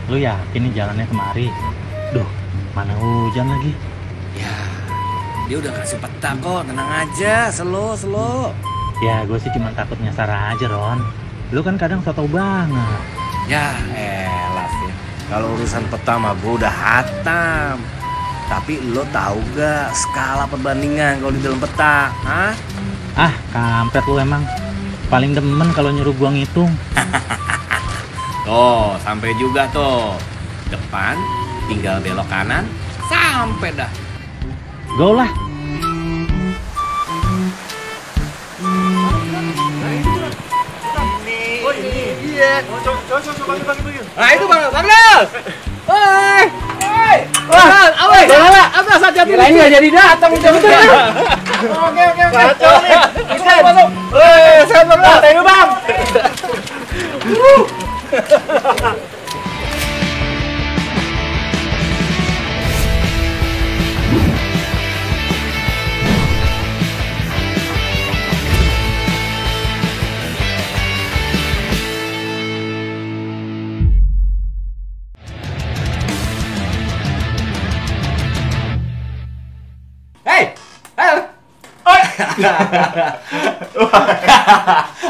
Lu yakin nih jalannya kemari? Duh, mana hujan lagi? Ya, dia udah kasih peta kok, tenang aja, slow. Ya, gue sih cuma takut nyasar aja, Ron. Lu kan kadang so tau banget. Ya, elah, Vin. Kalau urusan peta mah gue udah hatam. Tapi lo tahu gak skala perbandingan kalau di dalam peta? Hah? Ah, kampret lu emang. Paling demen kalau nyuruh gua ngitung. Tuh, sampai juga tuh. Depan, tinggal belok kanan, sampai dah. Go lah. Oh ini, iya. Coba bagi. Nah itu Bang Nel. Woi. Wah, Awoi. apa saja Kira ini nggak jadi datang udah. Oke. Kacau nih. Bisa masuk. Saya Bang Nel. Thank you, Bang.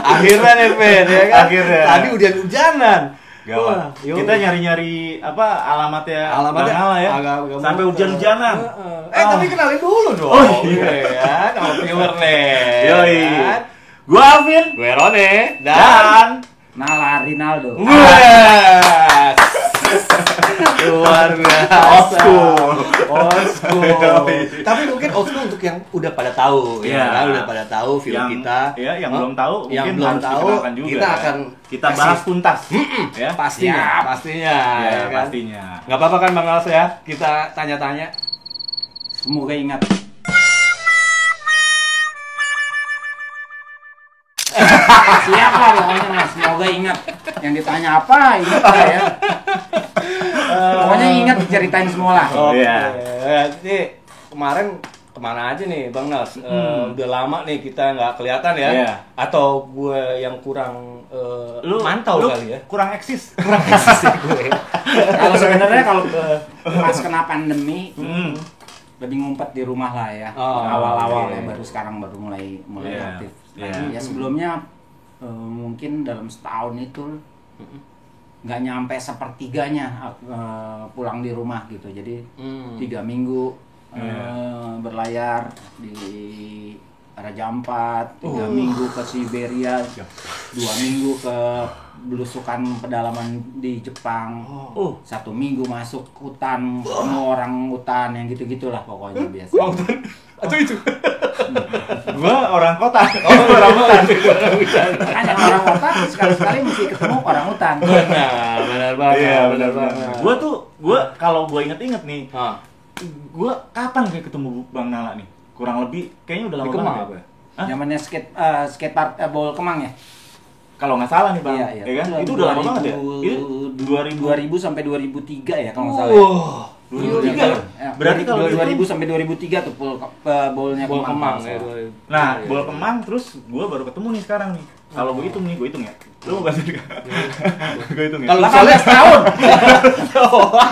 Akhirnya nih, Ben, ya kan? Akhirnya. Tadi hujan-hujanan. Gawat. Kita nyari-nyari alamatnya Bang Nala ya. Agak Sampai mudah. hujan-hujanan. Tapi kenalin dulu dong. Oh, iya. Ya, nama viewer nih. Yoi. Kan? Gua Alvin. Gue Rone Dan Nala Rinaldo. Wes. luar biasa. Old school. Tapi mungkin old school untuk yang udah pada tahu Iya. ya, kan? Udah pada tahu film Yang- kita. ya, yang belum tahu yang mungkin belum harus tahu dikenalkan juga, kita ya. akan Kita kasih- bahas tuntas. Ya. Pastinya, pastinya. Ya, ya kan? pastinya. Nggak apa-apa kan Bang Nals ya? Kita tanya-tanya. Semoga ingat. Siap lah pokoknya mas. Semoga ingat. Yang ditanya apa ingat lah ya. Pokoknya ingat ceritain semua lah. Oke. Iya. Ini kemarin kemana aja nih Bang Nals? Udah lama nih kita nggak kelihatan ya? Iya. Atau gue yang kurang mantau lu kali ya? kurang eksis. Kurang eksis ya gue. Kalau sebenarnya kalau pas kena pandemi Hmm. lebih ngumpet di rumah lah ya. Oh, Awal-awal oke. ya, baru sekarang baru mulai Iya, aktif. iya. Ya sebelumnya mungkin dalam setahun itu nggak nyampe sepertiganya pulang di rumah gitu. Jadi 3 minggu berlayar di Raja Ampat, 3 minggu ke Siberia, 2 minggu ke belusukan pedalaman di Jepang, 1 minggu masuk hutan, ketemu orang hutan yang gitu-gitulah pokoknya biasa. Atau itu? Gua orang kota. Orang hutan. Makanya orang hutan sekali-sekali mesti ketemu orang hutan. Benar banget. Iya, benar benar. banget. Gua kalau gua inget-inget nih, Ah, gua kapan kayak ketemu Bang Nala nih? Kurang lebih kayaknya udah di lama Kemang banget apa? ya. Hah? Zamannya skatepark Bowl Kemang ya. Kalau nggak salah nih Bang, Iya, iya. ya kan? Itu udah lama banget ya? Itu 2000 sampai 2003 ya kalau nggak salah. Wah, 2003 ya? Ya, Berarti kalau 2000 sampai 2003 tuh bowlnya Bola Kemang kalau ya. nggak salah. Nah, bola Kemang terus gua baru ketemu nih sekarang nih. Kalau gua hitung nih, gua hitung ya. Lu mau bantu juga? Gua hitung ya. Kalau 18 tahun.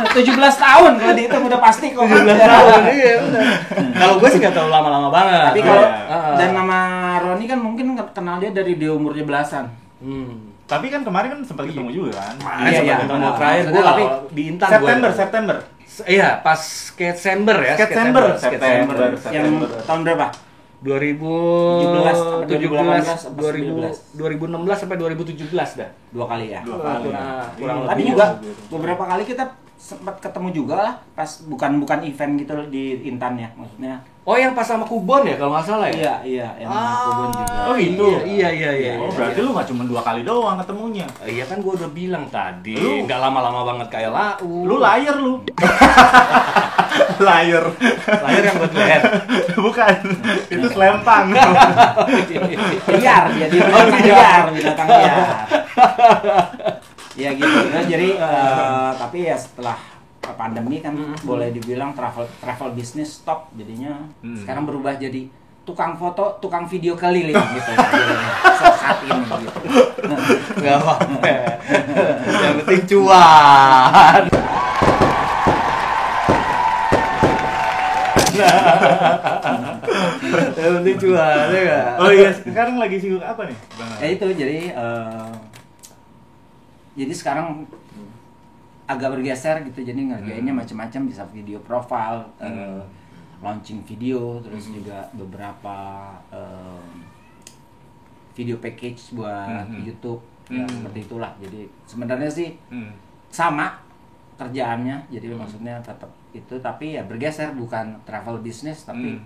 17 tahun kalau dihitung udah pasti kok. 17 tahun, iya benar. Kalau gue sih nggak terlalu lama-lama banget. Tapi kalau Iya. dan nama Roni kan mungkin kenal dia dari dia umurnya belasan. Tapi kan kemarin kan sempat ketemu juga kan? Iya, ketemu benar. terakhir gue Maksudnya tapi di Intan. September. Iya, pas Sketsember ya. September. Yang tahun berapa? 2017, 2018, 2016 sampai 2017 dah. 2 kali ya. Dua kali. Kurang Tapi lebih. juga beberapa kali kita sempat ketemu juga lah pas bukan event gitu di Intan ya maksudnya. Oh, yang pas sama Kubon ya kalau nggak salah ya? Iya, yang Kubon juga. Oh, gitu? Iya. Oh, berarti lu nggak cuma 2 kali doang ketemunya. Iya kan gue udah bilang tadi, Lu- nggak lama-lama banget kayak lau. Lu liar lu. Liar. Lahir yang buat leher. Bukan. Itu selempang. Liar dia binatang liar, binatang liar. Ya gitu. Nah, jadi tapi ya setelah pandemi kan boleh dibilang travel business stop, jadinya sekarang berubah jadi tukang foto, tukang video keliling gitu saat ini gitu. Nggak apa-apa. Yang penting cuan. Yang penting cuan, ya nggak? Oh iya, sekarang lagi sibuk apa nih, Bang? Ya itu jadi sekarang agak bergeser gitu, jadi ngerjainnya macam-macam, bisa video profile, launching video, terus juga beberapa video package buat YouTube, ya seperti itulah. Jadi sebenarnya sih sama kerjaannya, jadi maksudnya tetap itu, tapi ya bergeser, bukan travel business, tapi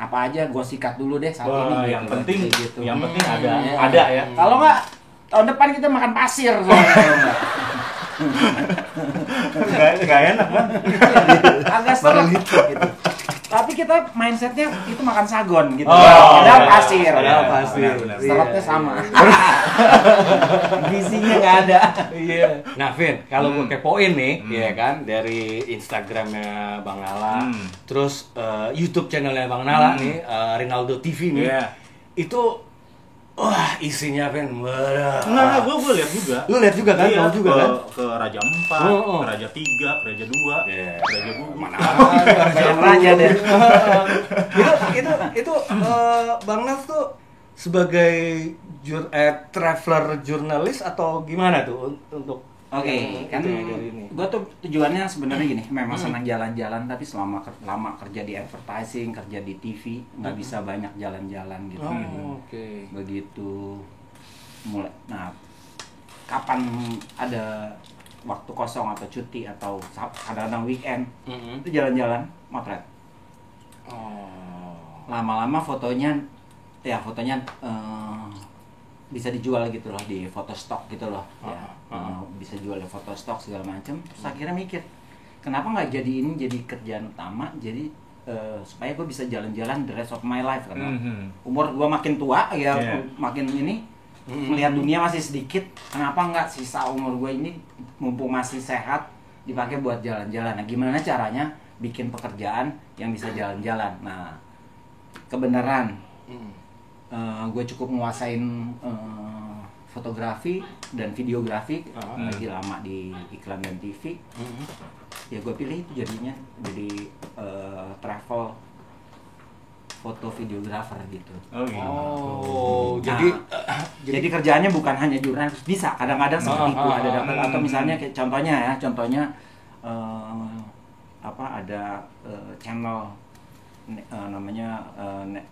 apa aja gue sikat dulu deh saat ini. Yang gitu, penting, gitu. yang penting ada ya. Kalau nggak tahun depan kita makan pasir soalnya. Nggak enak kan? Agak seret gitu. Tapi kita mindsetnya itu makan sagon gitu. Oh, Padahal iya. pasir. Padahal pasir. Benar. Seretnya sama. Gizinya nggak ada. Iya. Nah, Vin, kalau gue kepoin nih, ya kan, dari Instagramnya Bang Nala, terus YouTube channelnya Bang Nala nih, Rinaldo TV nih, itu wah isinya Vin, Enggak, gue lihat juga. Lu lihat juga kan, Iya, tahu juga kan? Ke Raja 4, ke Raja 3, ke Raja 2, ke Raja Gugu. Mana Banyak raja deh. itu Bang Nas tuh sebagai traveler jurnalis atau gimana tuh untuk Oke, kan gue tuh tujuannya sebenarnya gini, memang senang jalan-jalan, tapi selama lama kerja di advertising, kerja di TV, nggak bisa banyak jalan-jalan gitu. Oke. Begitu mulai, nah kapan ada waktu kosong atau cuti atau kadang-kadang weekend, itu jalan-jalan motret. Lama-lama fotonya bisa dijual gitu loh di Photostock gitu loh, bisa jual di Photostock segala macam. Terus akhirnya mikir, kenapa nggak jadi ini jadi kerjaan utama, jadi supaya gue bisa jalan-jalan the rest of my life, karena umur gue makin tua ya, makin ini melihat dunia masih sedikit, kenapa nggak sisa umur gue ini mumpung masih sehat dipakai buat jalan-jalan. Nah, gimana caranya bikin pekerjaan yang bisa jalan-jalan. Nah, kebenaran gue cukup menguasain fotografi dan videografi, lagi lama di iklan dan TV. Ya gue pilih itu jadinya jadi travel foto videographer gitu. Jadi kerjaannya bukan hanya jurnalis, bisa kadang-kadang seperti itu ada dapat, atau misalnya kayak contohnya ada channel namanya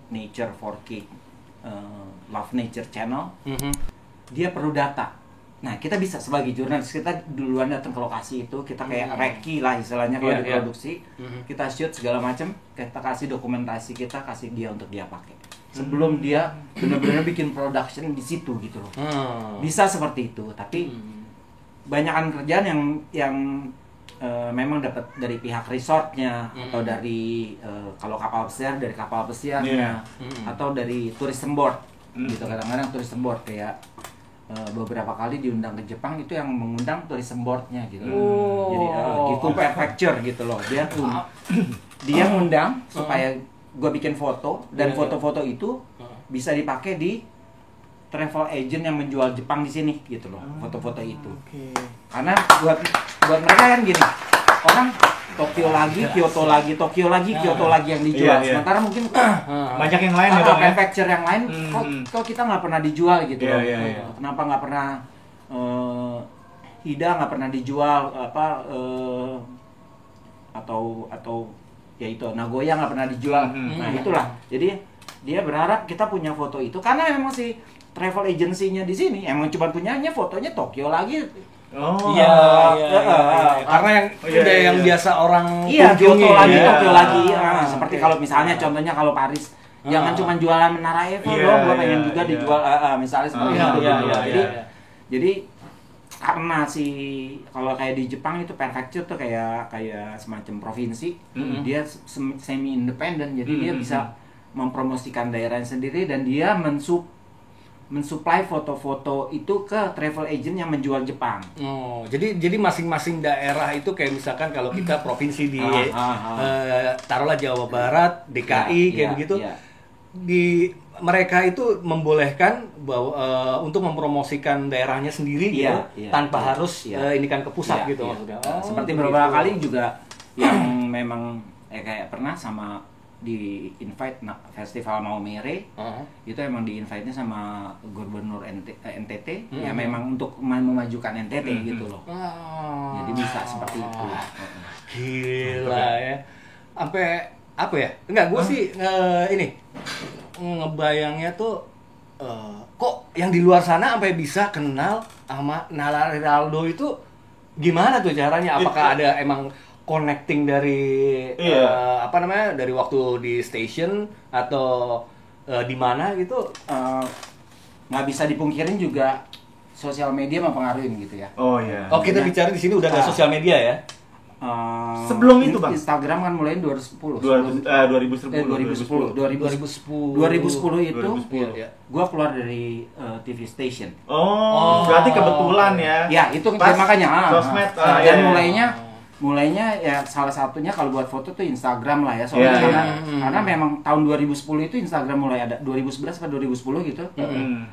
Nature 4K, Love Nature Channel. Dia perlu data. Nah, kita bisa sebagai jurnalis, kita duluan datang ke lokasi itu, kita kayak reki lah istilahnya kalau diproduksi, kita shoot segala macam, kita kasih dokumentasi, kita kasih dia untuk dia pakai. Sebelum dia benar-benar bikin production di situ gitu loh. Bisa seperti itu, tapi banyakan kerjaan yang memang dapat dari pihak resortnya, atau dari kalau kapal pesiar dari kapal pesiarnya, atau dari tourism board gitu. Kadang-kadang tourism board kayak beberapa kali diundang ke Jepang, itu yang mengundang tourism boardnya gitu. Jadi gitu prefecture gitu loh, dia ngundang supaya gue bikin foto, dan foto-foto itu bisa dipakai di travel agent yang menjual Jepang di sini gitu loh, foto-foto itu. Karena buat mereka kan gini, orang Tokyo lagi, Kyoto lagi, Tokyo lagi, Kyoto lagi yang dijual. Sementara mungkin banyak yang lain ya, Bang. Prefecture yang lain, kok kita nggak pernah dijual gitu loh. Kenapa nggak pernah Hida nggak pernah dijual atau ya itu Nagoya nggak pernah dijual. Nah itulah. Jadi dia berharap kita punya foto itu, karena emang si travel agency-nya di sini emang cuma punyanya fotonya Tokyo lagi. Karena yang biasa orang Kyoto lagi, Tokyo lagi. Seperti kalau misalnya contohnya kalau Paris, jangan cuma jualan Menara Eiffel doang, gua pengen juga dijual misalnya seperti itu. Jadi karena kalau kayak di Jepang itu prefecture tuh kayak semacam provinsi, dia semi independen, jadi dia bisa mempromosikan daerahnya sendiri, dan dia mensuplai foto-foto itu ke travel agent yang menjual Jepang. Oh, jadi masing-masing daerah itu kayak misalkan kalau kita provinsi di taruhlah Jawa Barat, DKI kayak begitu. Di mereka itu membolehkan bahwa untuk mempromosikan daerahnya sendiri gitu tanpa harus ini kan ke pusat gitu maksudnya. Seperti beberapa kali juga yang memang kayak pernah sama di invite festival Maumere itu emang di invite-nya sama gubernur NTT ya memang untuk memajukan NTT gitu loh. Jadi bisa seperti itu. Gila ya. Sampai apa ya? Enggak, gue sih ini ngebayangnya tuh kok yang di luar sana sampai bisa kenal sama Nala Rinaldo itu gimana tuh caranya? Apakah ada emang connecting dari dari waktu di station atau di mana gitu? Nggak bisa dipungkirin juga sosial media mempengaruhi gitu ya. Oh iya. Oh, kita bicara di sini udah ada sosial media ya? Sebelum itu Bang? Instagram kan mulai 2010. 2010 itu gua keluar dari TV station. Oh, berarti kebetulan ya. Ya, itu makanya sosmed. Dan mulainya ya salah satunya kalau buat foto tuh Instagram lah ya. Soalnya karena memang tahun 2010 itu Instagram mulai ada 2011 atau 2010 gitu.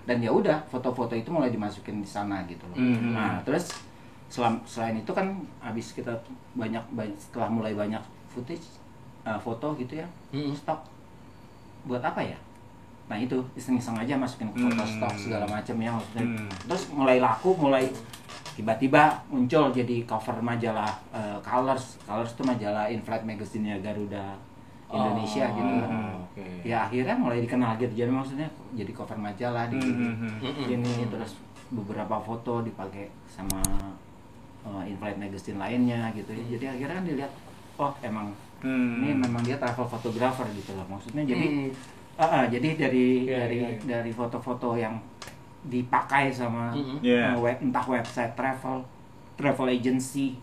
Dan ya udah foto-foto itu mulai dimasukin di sana gitu loh. Nah, terus selain itu kan habis kita setelah mulai banyak footage foto gitu ya, stok buat apa ya? Nah itu iseng-iseng aja masukin foto stok segala macam ya maksudnya. Terus mulai laku, mulai tiba-tiba muncul jadi cover majalah Colors itu majalah in-flight magazine-nya Garuda Indonesia gitu kan. Ya akhirnya mulai dikenal gitu, jadi maksudnya jadi cover majalah di ini terus beberapa foto dipakai sama in-flight magazine lainnya gitu. Jadi akhirnya kan dilihat oh emang ini memang dia travel photographer gitu loh maksudnya. Jadi jadi dari foto-foto yang dipakai sama entah website travel agency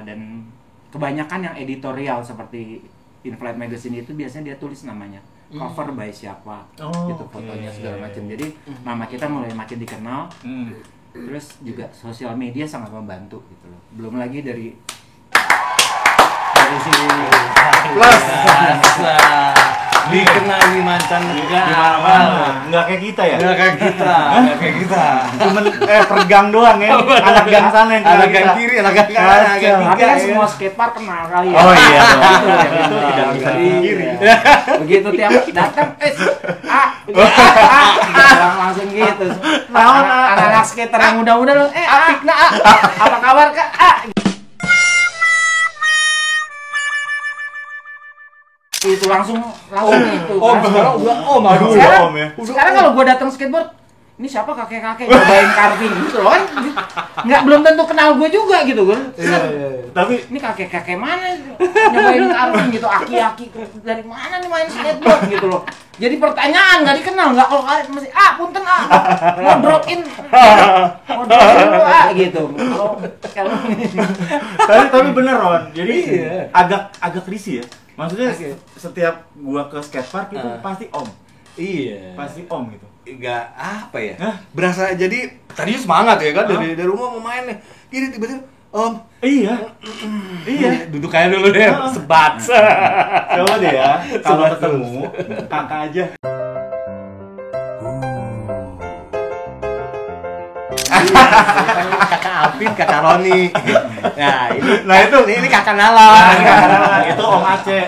dan kebanyakan yang editorial seperti in-flight magazine itu biasanya dia tulis namanya cover by siapa gitu fotonya segala macam. Jadi nama kita mulai makin dikenal. Terus juga sosial media sangat membantu gitu loh. Belum lagi dari sini plus dikenal di mancanegara. Enggak kayak kita ya? Enggak kayak kita. Cuman pergang doang ya. Anak gang sana yang anak gang kiri, anak gang kanan, anak gang tapi kan semua skatepark kenal kali ya. Oh iya dong. Itu tidak bisa dipungkiri. Begitu tiap datang langsung gitu. Anak-anak skater yang muda-muda loh. Apik nak. Apa kabar Kak? Itu langsung itu kan. Sekarang kalau gua datang skateboard, ini siapa kakek-kakek nyobain carving gitu loh kan. Belum tentu kenal gua juga gitu kan. Tapi ini kakek-kakek mana nyobain carving gitu, aki-aki dari mana nih main skateboard gitu loh. Jadi pertanyaan nggak dikenal, nggak kalau masih punten mau drop in gitu. Tapi bener Ron, jadi agak risih ya. Maksudnya setiap gua ke skatepark itu pasti om. Iya. Pasti om gitu. Enggak apa ya? Berasa jadi tadinya semangat ya kan dari rumah mau main nih. Gini tiba-tiba om. Iya. Duduk kayak dulu deh, sebat. Coba deh ya, kalau ketemu kakak aja. Kakak Alvin, kakak Roni. Nah ini kakak Nala. Itu Om Aceh.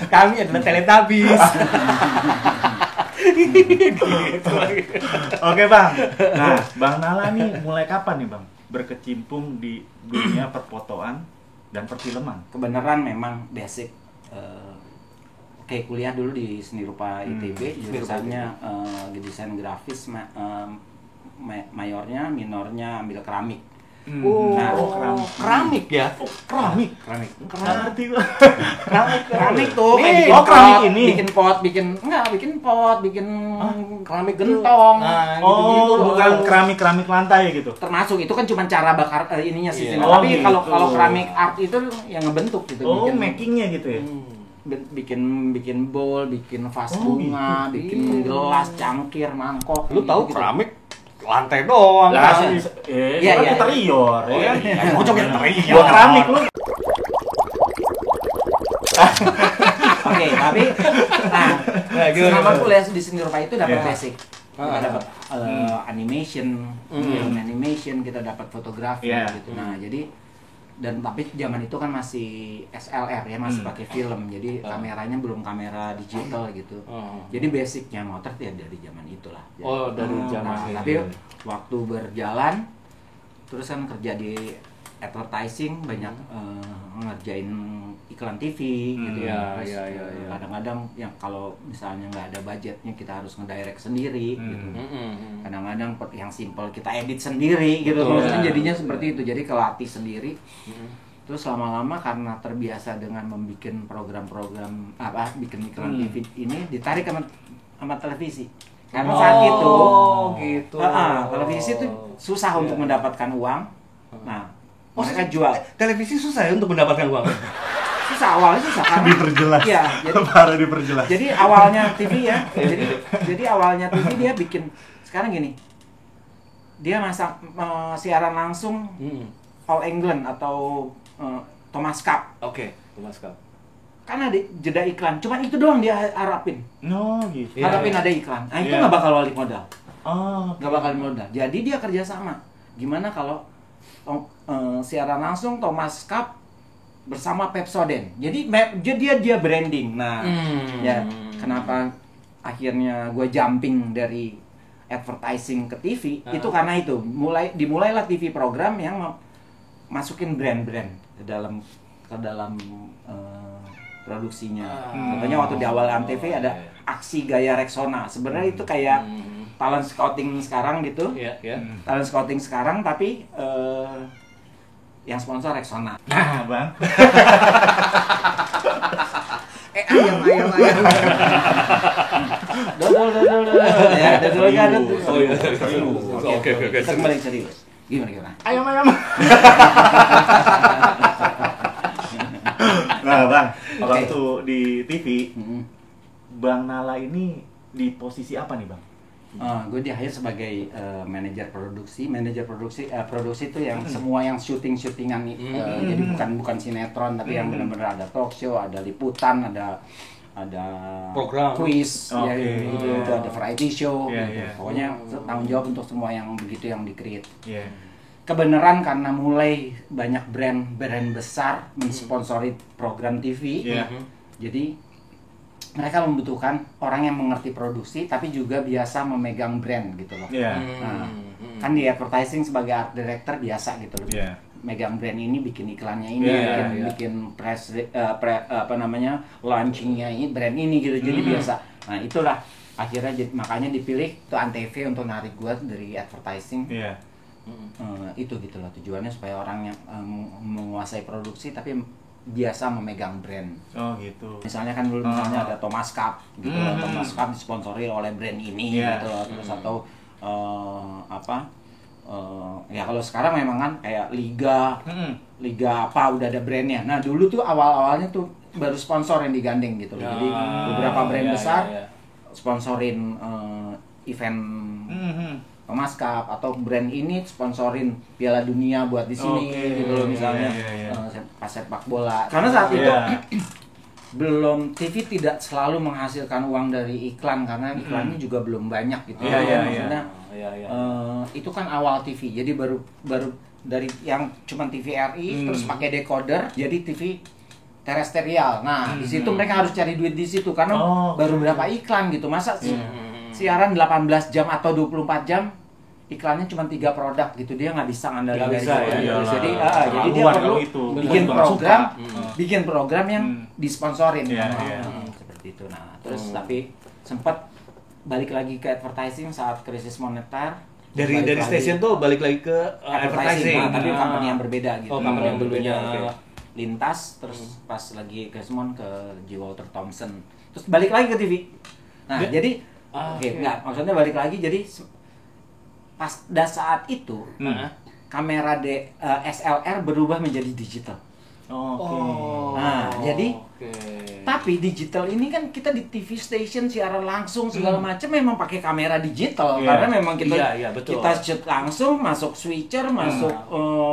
Kami adalah Teletubbies. Oke Bang. Nah Bang Nala nih mulai kapan nih Bang berkecimpung di dunia perfotoan dan perfilman? Kebenaran memang basic. Kayak kuliah dulu di Seni Rupa ITB, jurusannya desain grafis. Mayornya, minornya ambil keramik. Keramik ya? Keramik tuh kayak bikin pot, bikin keramik gentong. Bukan keramik lantai gitu. Termasuk itu kan cuma cara bakar ininya sih. Tapi kalau keramik art itu yang ngebentuk gitu. Makingnya gitu ya. bikin bowl, bikin vas bunga, bikin gelas, cangkir, mangkok. Lu tahu gitu-gitu. keramik lantai doang. Lah, kan? iya, iya. interior, Oh, ya. iya. Cocok interior. Gua keramik lu. Oke, tapi nah, gimana, selama gimana? kuliah di seni rupa itu dapat Iya. basic. Kita dapat animation, film animation, kita dapat fotografi Iya. gitu. Nah, jadi tapi zaman itu kan masih SLR ya, masih pakai film. Jadi kameranya belum kamera digital gitu. Jadi basicnya motret ya dari zaman itulah. Jadi, Oh, dari zaman itu. tapi waktu berjalan terus kan kerja di advertising, banyak ngerjain iklan TV gitu. Iya, Terus, iya, iya, iya. kadang-kadang yang kalau misalnya nggak ada budgetnya kita harus ngedirect sendiri gitu. Kadang-kadang yang simple kita edit sendiri gitu. Betul. Maksudnya jadinya seperti itu. Jadi kelatih sendiri. Terus lama-lama karena terbiasa dengan membuat program-program bikin iklan TV ini ditarik sama televisi. Karena saat itu gitu. televisi itu susah untuk mendapatkan uang. Nah, mereka jual. Televisi susah ya untuk mendapatkan uang. Susah, awalnya susah karena Diperjelas. Iya, jadi Baru diperjelas. jadi awalnya TV ya. Jadi awalnya TV dia bikin sekarang gini. Dia masak siaran langsung All England atau Thomas Cup. Oke, Thomas Cup. Kan ada jeda iklan. Cuman itu doang dia harapin. No, gitu. Iya, Harapin iya. ada iklan. Nah, itu Iya. nggak bakal balik modal. Oh, Nggak bakal modal. Jadi dia kerja sama. Gimana kalau siaran langsung Thomas Cup bersama Pepsodent. Jadi dia branding. Nah, ya kenapa akhirnya gue jumping dari advertising ke TV itu karena itu dimulailah TV program yang masukin brand-brand ke dalam produksinya. Contohnya waktu di awal Antv ada aksi gaya Rexona. Sebenarnya itu kayak talent scouting sekarang gitu. Iya, iya. Talent scouting sekarang tapi yang sponsor Rexona. nah, Bang. Ayam. Dodol. Ya, dodol kan ada tuh. Oh, iya. Oke. Kita kembali ke serius. Gimana? Ayam. Nah, Bang, waktu di TV, Bang Nala ini di posisi apa nih, Bang? Gue di hire sebagai manajer produksi. Produksi itu yang semua yang syutingan jadi bukan sinetron tapi yang benar-benar ada talk show, ada liputan, ada Program. quiz, ya, Oke. gitu, ada variety show. Iya, gitu. iya. Pokoknya tanggung jawab untuk semua yang begitu yang di-create. Iya. Kebenaran karena mulai banyak brand besar mensponsori program TV. Iya. Jadi mereka membutuhkan orang yang mengerti produksi tapi juga biasa memegang brand gitu loh. Iya. Nah, kan di advertising sebagai art director biasa gitu loh. Iya. Megang brand ini, bikin iklannya ini, Iya, bikin launchingnya ini, brand ini gitu. Jadi biasa. Nah, itulah akhirnya makanya dipilih tuh Antv untuk narik gua dari advertising. Iya. Itu gitu loh tujuannya supaya orang yang menguasai produksi tapi biasa memegang brand. Oh, gitu. Misalnya kan dulu misalnya ada Thomas Cup gitu loh, Thomas Cup disponsori oleh brand ini Iya. gitu loh. Terus atau ya kalau sekarang memang kan kayak liga apa udah ada brandnya. Nah dulu tuh awalnya tuh baru sponsor yang digandeng gitu loh. Jadi beberapa brand besar sponsorin event Thomas Cup atau brand ini sponsorin Piala Dunia buat di sini Oke, gitu loh misalnya iya. pas sepak bola. Karena saat itu Iya. belum TV tidak selalu menghasilkan uang dari iklan karena iklannya juga belum banyak gitu. Iya, iya, Maksudnya itu kan awal TV. Jadi baru dari yang cuman TVRI terus pakai decoder jadi TV terestrial. Nah, di situ mereka harus cari duit di situ karena baru berapa iklan gitu. Masa siaran 18 jam atau 24 jam iklannya cuma 3 produk gitu, dia nggak bisa ngandalin dari bisa, situ. ya. Jadi Kelaluan dia perlu kalau itu. bikin program yang disponsorin. Iya, Nah, iya. seperti itu. Nah, terus tapi sempat balik lagi ke advertising saat krisis moneter. Dari Balik lagi station tuh balik lagi ke advertising. Nah, tapi company yang berbeda gitu. Oh, company yang berbeda, Dulunya oke. Lintas, terus pas lagi krisis ke J. Walter Thompson. Terus balik lagi ke TV. Nah, jadi enggak, maksudnya balik lagi jadi pada saat itu kamera SLR berubah menjadi digital. Oke. Nah, jadi Oke. tapi digital ini kan kita di TV station siaran langsung segala macam memang pakai kamera digital Iya. karena memang kita Iya, betul. kita shoot langsung masuk switcher masuk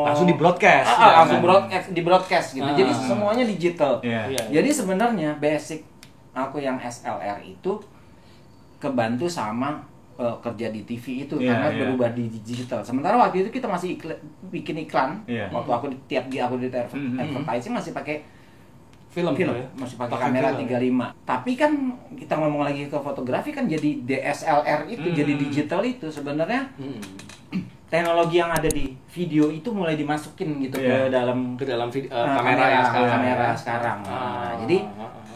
Langsung di broadcast. langsung kan? di broadcast gitu. Jadi semuanya digital. Iya. Iya. Jadi sebenarnya basic aku yang SLR itu kebantu sama kerja di TV itu Iya, karena iya. berubah di digital. Sementara waktu itu kita masih bikin iklan. Iya. Waktu aku di advertising masih pakai Film, film ya? masih pakai kamera film. 35. Tapi kan kita ngomong lagi ke fotografi kan jadi DSLR itu jadi digital itu sebenarnya teknologi yang ada di video itu mulai dimasukin gitu Iya. ke dalam Kamera yang sekarang. kamera sekarang. Nah, jadi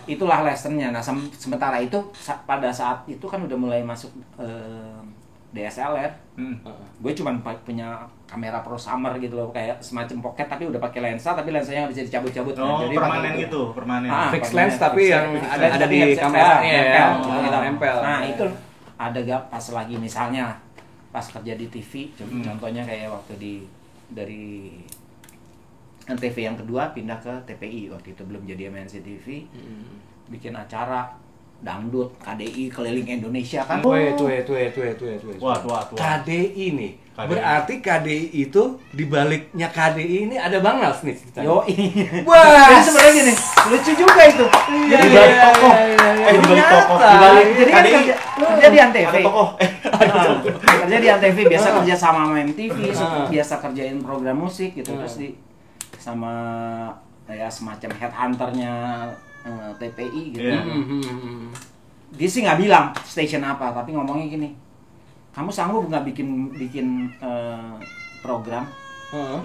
itulah lessonnya. Nah sementara itu pada saat itu kan udah mulai masuk DSLR. Gue cuma punya kamera prosumer gitu loh, kayak semacam pocket tapi udah pakai lensa, tapi lensanya bisa dicabut-cabut. Oh, Jadi permanen pakai gitu, permanen. Fixed permanen, lens tapi fixed yang lens. ada Tapi di yang kameranya ya. nempel, Oh, gitu. nempel. Nah itu ada gak pas lagi misalnya pas kerja di TV, contohnya kayak waktu dari TV yang kedua pindah ke TPI, waktu itu belum jadi MNC TV, bikin acara dangdut KDI keliling Indonesia kan. Tuh. Wah, tua. KDI nih. KDI. Berarti KDI itu di baliknya KDI ini ada Bang Nals nih ceritanya. Yo, Wah, jadi sebenarnya gini, lucu juga itu. Iya, Jadi iya, balik iya, tokoh. iya, iya. Di balik tokoh. Ternyata. Di balik, jadi kan KDI. kerja di Antv. Ada tokoh. Kerja di Antv biasa kerja sama MTV, biasa kerjain program musik gitu, terus sama ya semacam headhunternya TPI gitu. Iya. Dia sih nggak bilang station apa, tapi ngomongnya gini, kamu sanggup nggak bikin program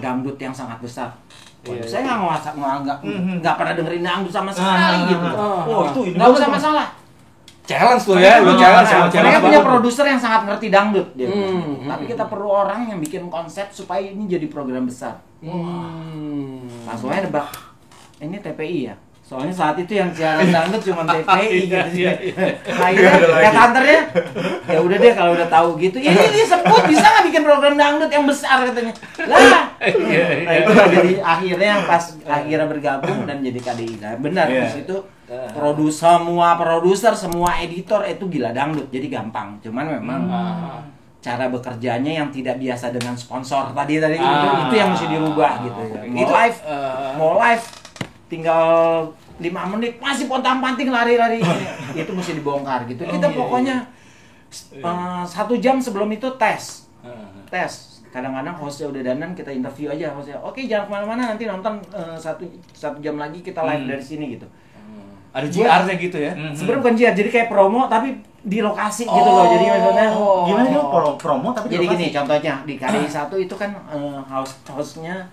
dangdut yang sangat besar? Waduh, saya nggak pernah dengerin dangdut sama sekali gitu. Oh, itu ini Nggak usah banget, masalah. Challenge tuh ya, lu challenge. Mereka punya produser yang sangat ngerti dangdut, dia Hmm, bilang. Tapi kita perlu orang yang bikin konsep supaya ini jadi program besar. Langsung aja nebak, ini TPI ya. Soalnya saat itu yang siaran dangdut cuma TPI gitu. Akhirnya headhunternya, ya udah deh kalau udah tahu gitu. Ya ini disebut bisa nggak bikin program dangdut yang besar katanya. Lah, nah, itu jadi akhirnya pas akhirnya bergabung dan jadi KDI. Nah, benar di situ produser semua editor itu gila dangdut, jadi gampang. Cuman memang cara bekerjanya yang tidak biasa dengan sponsor tadi itu yang mesti dirubah gitu ya. Mau live tinggal 5 menit masih pontang-panting lari-lari itu mesti dibongkar gitu. Kita pokoknya 1 jam sebelum itu tes. Kadang-kadang hostnya udah dandan, kita interview aja hostnya. Oke, jangan kemana-mana, nanti nonton 1 jam lagi kita live dari sini gitu. Ada JR-nya gitu ya. Sebenarnya bukan JR, jadi kayak promo tapi di lokasi gitu loh. Jadi maksudnya Gimana tuh promo tapi jadi di lokasi? gini contohnya di KDI 1 itu kan hostnya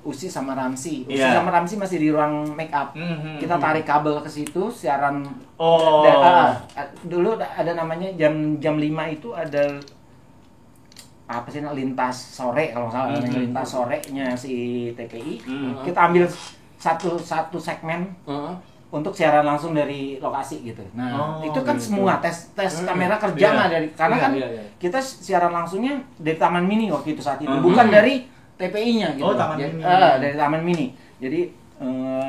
Usi sama Ramsi. Usi Iya. sama Ramsi masih di ruang make up. Kita tarik kabel ke situ, siaran. Oh. Dulu ada namanya jam 5 itu ada apa sih lintas sore kalau nggak salah namanya lintas sorenya si TPI. Kita ambil satu segmen untuk siaran langsung dari lokasi gitu. Nah, itu kan gitu. semua tes kamera kerja nggak dari karena kan Iya. kita siaran langsungnya dari Taman Mini waktu itu saat itu, bukan dari TPI-nya gitu. Oh, Taman Mini. Dari Taman Mini. Jadi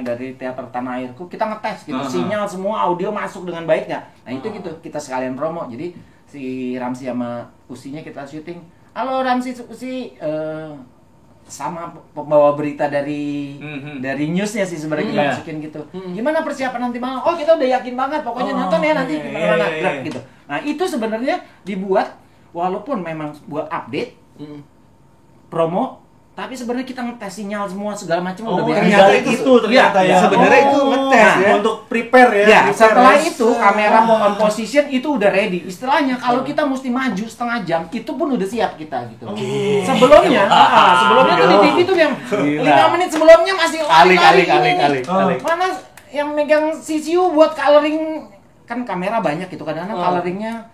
dari Teater Tanah Airku kita ngetes gitu, sinyal semua audio masuk dengan baik nggak? Nah itu gitu kita sekalian promo. Jadi si Ramsi sama Usinya kita syuting. Halo Ramsi, Usi, sama pembawa berita dari newsnya sih sebenarnya kita masukin gitu. Gimana persiapan nanti malam? Oh kita udah yakin banget, pokoknya nonton ya nanti gimana gitu. Nah itu sebenarnya dibuat walaupun memang buat update, promo, tapi sebenarnya kita ngetes sinyal semua segala macam udah beres. Ternyata itu ternyata ya. Sebenarnya itu ngetes ya. Untuk prepare ya. Ya, prepare setelah ya. itu kamera on position itu udah ready. Istilahnya kalau kita mesti maju setengah jam, itu pun udah siap kita gitu. Sebelumnya tuh di TV tuh yang 5 menit sebelumnya masih lari-lari. Mana yang megang CCU buat coloring, kan kamera banyak gitu kadang-kadang coloringnya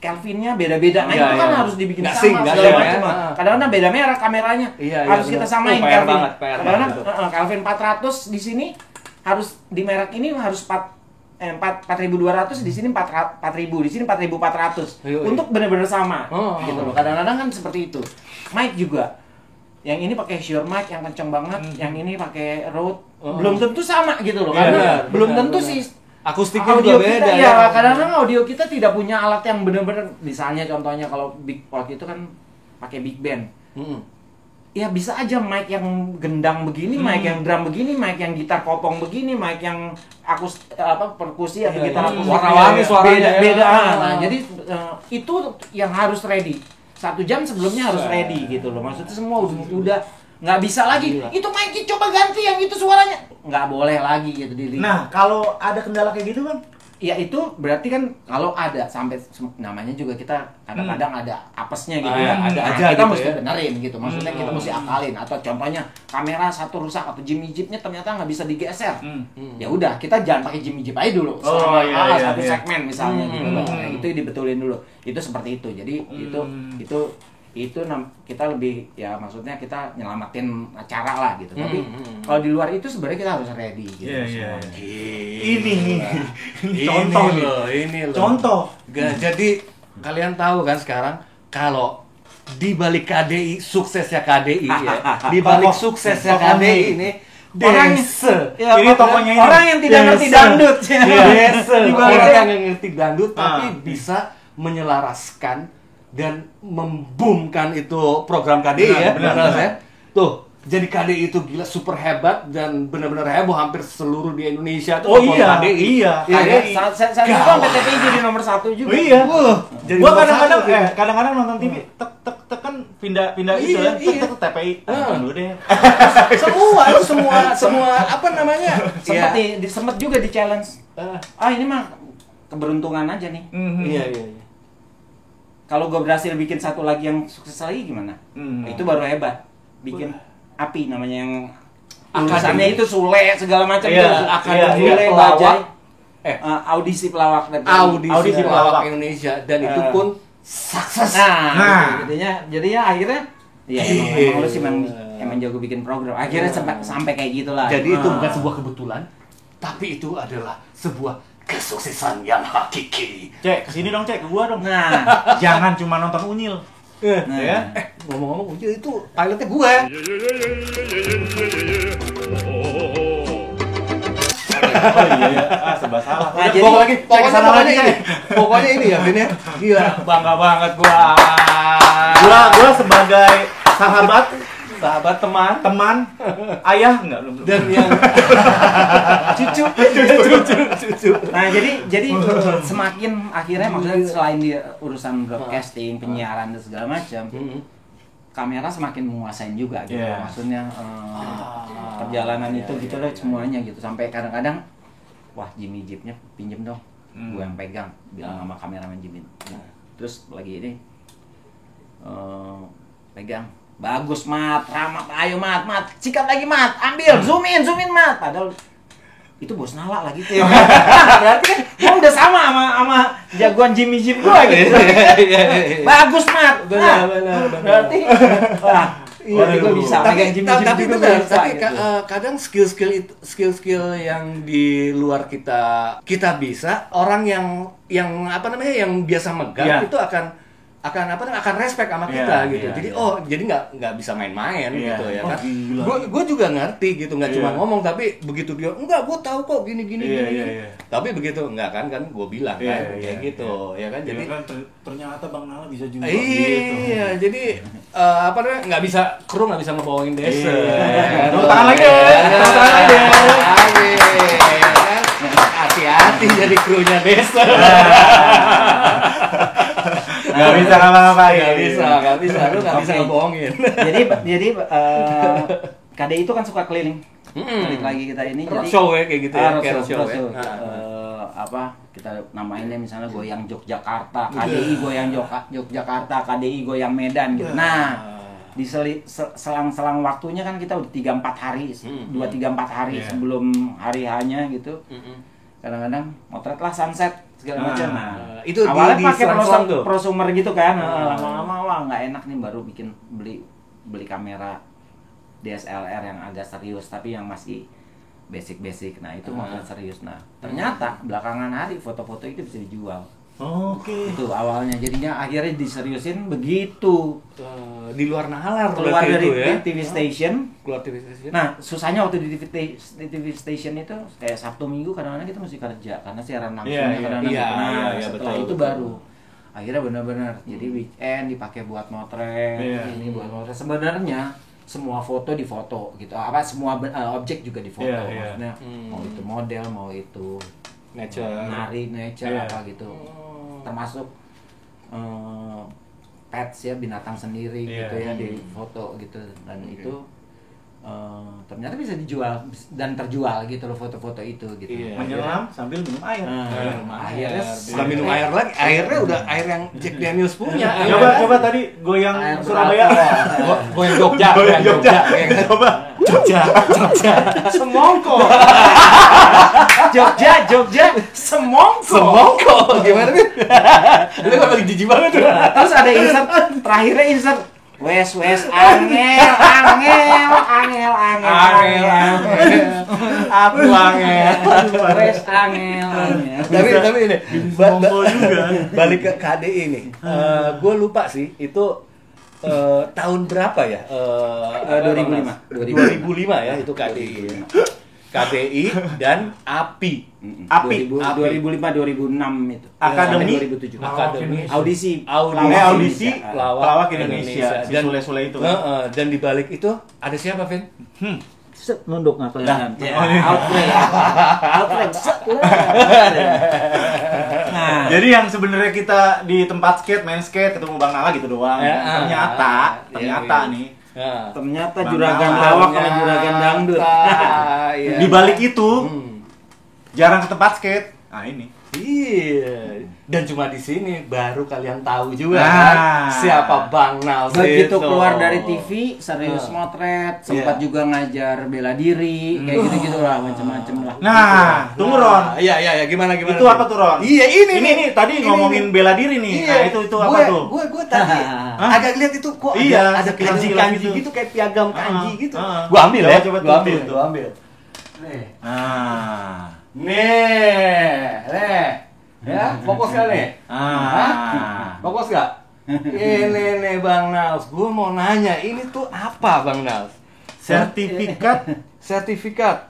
Kelvinnya beda-beda. Nah, itu kan harus dibikin Nggak sama sync, nggak segala sync, macam. ya. Kadang-kadang beda merek kameranya. Harus kita samain PR Kelvin. banget, PR Kadang-kadang banget. Kelvin 400 di sini harus di merek ini harus 4.200, di sini 4.000, di sini 4.400. Untuk benar-benar sama gitu loh. Kadang-kadang kan seperti itu. Mic juga yang ini pakai Shure mic yang kenceng banget, yang ini pakai Rode. Belum tentu sama gitu loh, karena Iya, belum benar, tentu benar. sih Akustiknya audio juga kita, beda ya. ya. Kadang-kadang audio kita tidak punya alat yang benar-benar, misalnya contohnya kalau waktu itu kan pakai big band. Ya bisa aja mic yang gendang begini, mic yang drum begini, mic yang gitar kopong begini, mic yang perkusi atau gitar akustik. Warna-warni suaranya beda. ya. Nah, jadi itu yang harus ready. 1 jam sebelumnya harus ready gitu loh. Maksudnya semua udah nggak bisa lagi. Itu mic coba ganti yang itu suaranya. Nggak boleh lagi gitu diri. Nah, kalau ada kendala kayak gitu, Bang? Ya itu berarti kan kalau ada sampai namanya juga kita kadang-kadang ada apesnya gitu ya. Ada Nah, aja kita gitu mesti ya. benerin gitu. Maksudnya kita mesti akalin, atau contohnya kamera satu rusak atau Jimmy Jeep-nya ternyata nggak bisa digeser. Ya udah, kita jangan pakai Jimmy Jeep aja dulu. Oh, iya, Satu iya. segmen misalnya gitu loh. Nah, itu dibetulin dulu. Itu seperti itu. Jadi itu kita lebih, ya maksudnya kita nyelamatin acara lah gitu. Tapi kalau di luar itu sebenarnya kita harus ready gitu. Iya, iya, semuanya. Ini nih. Ini Contoh nih. loh, ini loh. Contoh. Jadi kalian tahu kan sekarang kalau di balik KDI, suksesnya KDI ya, di balik suksesnya Tokoh KDI nih. ini Orang- dance. Ya, Ini tokonya ini. orang yang tidak ngerti Dance. dangdut. Dance. Di balik- Orang yang nggak ngerti dangdut tapi Ah. bisa menyelaraskan dan memboomkan itu program KDI ya, Benar. ya. Tuh, jadi KDI itu gila super hebat dan benar-benar heboh, hampir seluruh di Indonesia tuh Oh nonton iya, KDI. iya. Iya, KDI. kan? Saat itu Gawat. sampai TPI jadi nomor 1 juga. Oh iya. Jadi Gua nomor kadang-kadang satu, gitu. kadang-kadang nonton TV tek kan pindah itu Iya, kan iya. tek TPI. Nonton dulu deh. semua apa namanya? Sempet Ya. sempet juga di challenge. Ini mah keberuntungan aja nih. Iya. Kalau gue berhasil bikin satu lagi yang sukses lagi gimana? Itu baru hebat. Bikin api namanya yang tulisannya itu Sule segala macam Iya, tuh. Akademi Sule, Pelawak. Bajai. Audisi pelawak Audisi Audisi pelawak pelawak. Indonesia dan itu pun sukses. Nah, jadinya akhirnya ya emang lu sih emang jago bikin program. Akhirnya sampai kayak gitulah. Jadi itu bukan sebuah kebetulan, tapi itu adalah sebuah kesuksesan yang hakiki. Cek, kesini dong Cek, ke gua dong. Nah, Jangan cuma nonton Unyil. nah. Ya. Ngomong-ngomong, Unyil itu pilotnya gue. Oh iya. Serba salah. Nah, jadi- Pokoknya ini ya, Vin ya. Gila, bangga banget gua. Gua sebagai Sahabat teman teman, ayah enggak belum. dan yang cucu. Nah, jadi semakin akhirnya maksudnya selain di urusan broadcasting, penyiaran dan segala macam, kamera semakin menguasain juga gitu. Yeah. Maksudnya perjalanan itu gitu loh semuanya gitu. Sampai kadang-kadang wah, Jimmy Jeep-nya pinjem dong. Gue yang pegang, bilang sama kameramen Jimmy. Terus lagi ini pegang. Bagus, Mat. Ramat, ayo Mat, sikat lagi Mat. Ambil, zoom in Mat. Padahal itu bos Nala lagi tuh. Berarti kan gua udah sama jagoan Jimmy Jeep gua gitu. Bagus, Mat. Nah, berarti berarti gua bisa pegang Jimmy Jeep tapi juga benar, bisa, tapi gitu. kadang skill yang di luar kita bisa, orang yang apa namanya yang biasa megang Iya. itu akan respect sama kita Iya, gitu. iya, Jadi iya. jadi nggak bisa main-main Iya. gitu ya Oh, kan. gila. Gue juga ngerti gitu, nggak cuma Iya. ngomong tapi begitu dia enggak, gue tahu kok gini. Iya. Tapi begitu enggak kan gue bilang Iya, kan iya, kayak gitu ya kan. Jadi ternyata Bang Nala bisa juga gitu. iya, jadi apa namanya nggak bisa kru nggak bisa ngebohongin desa. Iya. Tepuk tangan lagi deh. Tepuk tangan lagi deh. Hati-hati jadi krunya desa. Nggak bisa ngapa-ngapain. Nggak bisa, lu nggak bisa Oke. ngebohongin. Jadi KDI itu kan suka keliling. Balik lagi kita ini Roadshow ya kayak gitu ya, kayak roadshow, roadshow ya. apa kita namainnya misalnya goyang Yogyakarta, KDI goyang Yogyakarta, KDI goyang Medan gitu. Nah, di selang-selang waktunya kan kita udah 3-4 hari, 2-3-4 hari Iya. sebelum hari hanya gitu. Kadang-kadang motretlah sunset segala macam. Nah, itu awalnya di pakai selang-selang tuh. prosumer gitu kan. Lama-lama wah nggak enak nih, baru beli kamera DSLR yang agak serius tapi yang masih basic. Nah, itu motret serius. Nah, ternyata belakangan hari foto-foto itu bisa dijual. Oke. Itu awalnya, jadinya akhirnya diseriusin begitu. Di luar nalar Keluar berarti dari itu ya. TV station. Keluar TV station. Nah, susahnya waktu di TV station itu kayak Sabtu Minggu kadang-kadang kita mesti kerja karena siaran langsungnya Iya, kadang-kadang. iya, Nah, iya, setelah betul, itu betul. baru akhirnya benar-benar jadi weekend dipakai buat motret, Iya. ini buat motret. Sebenarnya semua foto difoto gitu. Apa semua objek juga difoto. Iya, iya. Maksudnya mau itu model, mau itu Nature. nari, nature Iya. apa gitu. Termasuk pets ya, binatang sendiri Iya. gitu ya di foto gitu, dan itu ternyata bisa dijual dan terjual gitu loh foto-foto itu gitu. Iya. Menyelam sambil minum air. Akhirnya Setelah minum air lagi, airnya udah air yang Jack Daniels punya. Coba tadi goyang Air Surabaya. Goyang Jogja, goyang Jogja. Coba. Jogja semongko. Jogja semongko. Semongko, gimana nih? Lu kan paling jijik banget tuh. Terus ada insert, terakhirnya insert wes angel. Aku angel. Wes angel. Tapi ini Semongko juga. balik ke KDI nih. Gue lupa sih itu tahun berapa ya? 2005. 2005 ya itu KDI. KDI dan API. Api. 2005 2006 itu. Akademi? 2007. Akademi Audisi Audisi Pelawak pelawak Indonesia. Si Dan Sule-Sule itu. dan di balik itu ada siapa, Vin? Nunduk nggak kelihatan. Outframe. Nah, Jadi yang sebenarnya kita di tempat skate, main skate, ketemu Bang Nala gitu doang. Ya, Ternyata iya. nih Ya. ternyata Bang juragan Nala. lawak sama juragan dangdut. Iya. di balik itu Hmm. jarang ke tempat skate. Nah ini. Iya. Dan cuma di sini baru kalian tahu juga Nah. kan siapa Bang Nals Begitu itu. keluar dari TV, serius motret, sempat Iya. juga ngajar bela diri, kayak gitu-gitu lah, macam-macam lah. Nah, tunggu Ron. Iya, gimana Itu apa tuh Ron? Iya, ini Ini tadi ngomongin bela diri nih. Iya. Nah, itu apa tuh? Gue tadi Hah? agak lihat itu kok Iya, ada sekilas-sekilas kanji gitu. gitu kayak piagam kanji gitu. Heeh. Gua ambil ya. Coba Gua ambil, tuh. gua ambil. Nih. Nah. Nih. Ya, fokus kan nih? Ah. Fokus gak? Ini nih Bang Nals, gue mau nanya, ini tuh apa Bang Nals? Sertifikat Sertifikat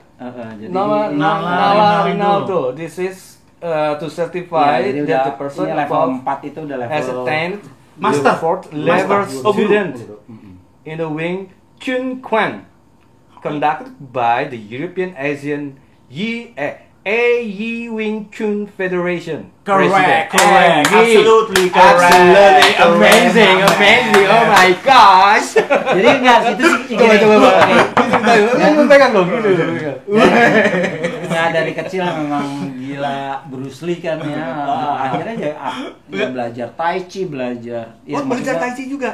Jadi Nala Nala Rinaldo. This is to certify ya, jadi that udah the person ini level above 4 itu udah level has attained Master. the fourth level Master. Oh, guru. student Mm-mm. in the Wing Chun Quan conducted by the European Asian Yi Wing Chun Federation. Correct, President. correct. Yi. Absolutely correct. Absolutely amazing, Correct. amazing. Oh my gosh. Jadi enggak itu sih Coba gini. coba. Oke. Lu pegang dong gini. Ya dari kecil memang gila Bruce Lee kan ya. Akhirnya ya belajar tai chi, belajar. Oh, belajar tai chi juga.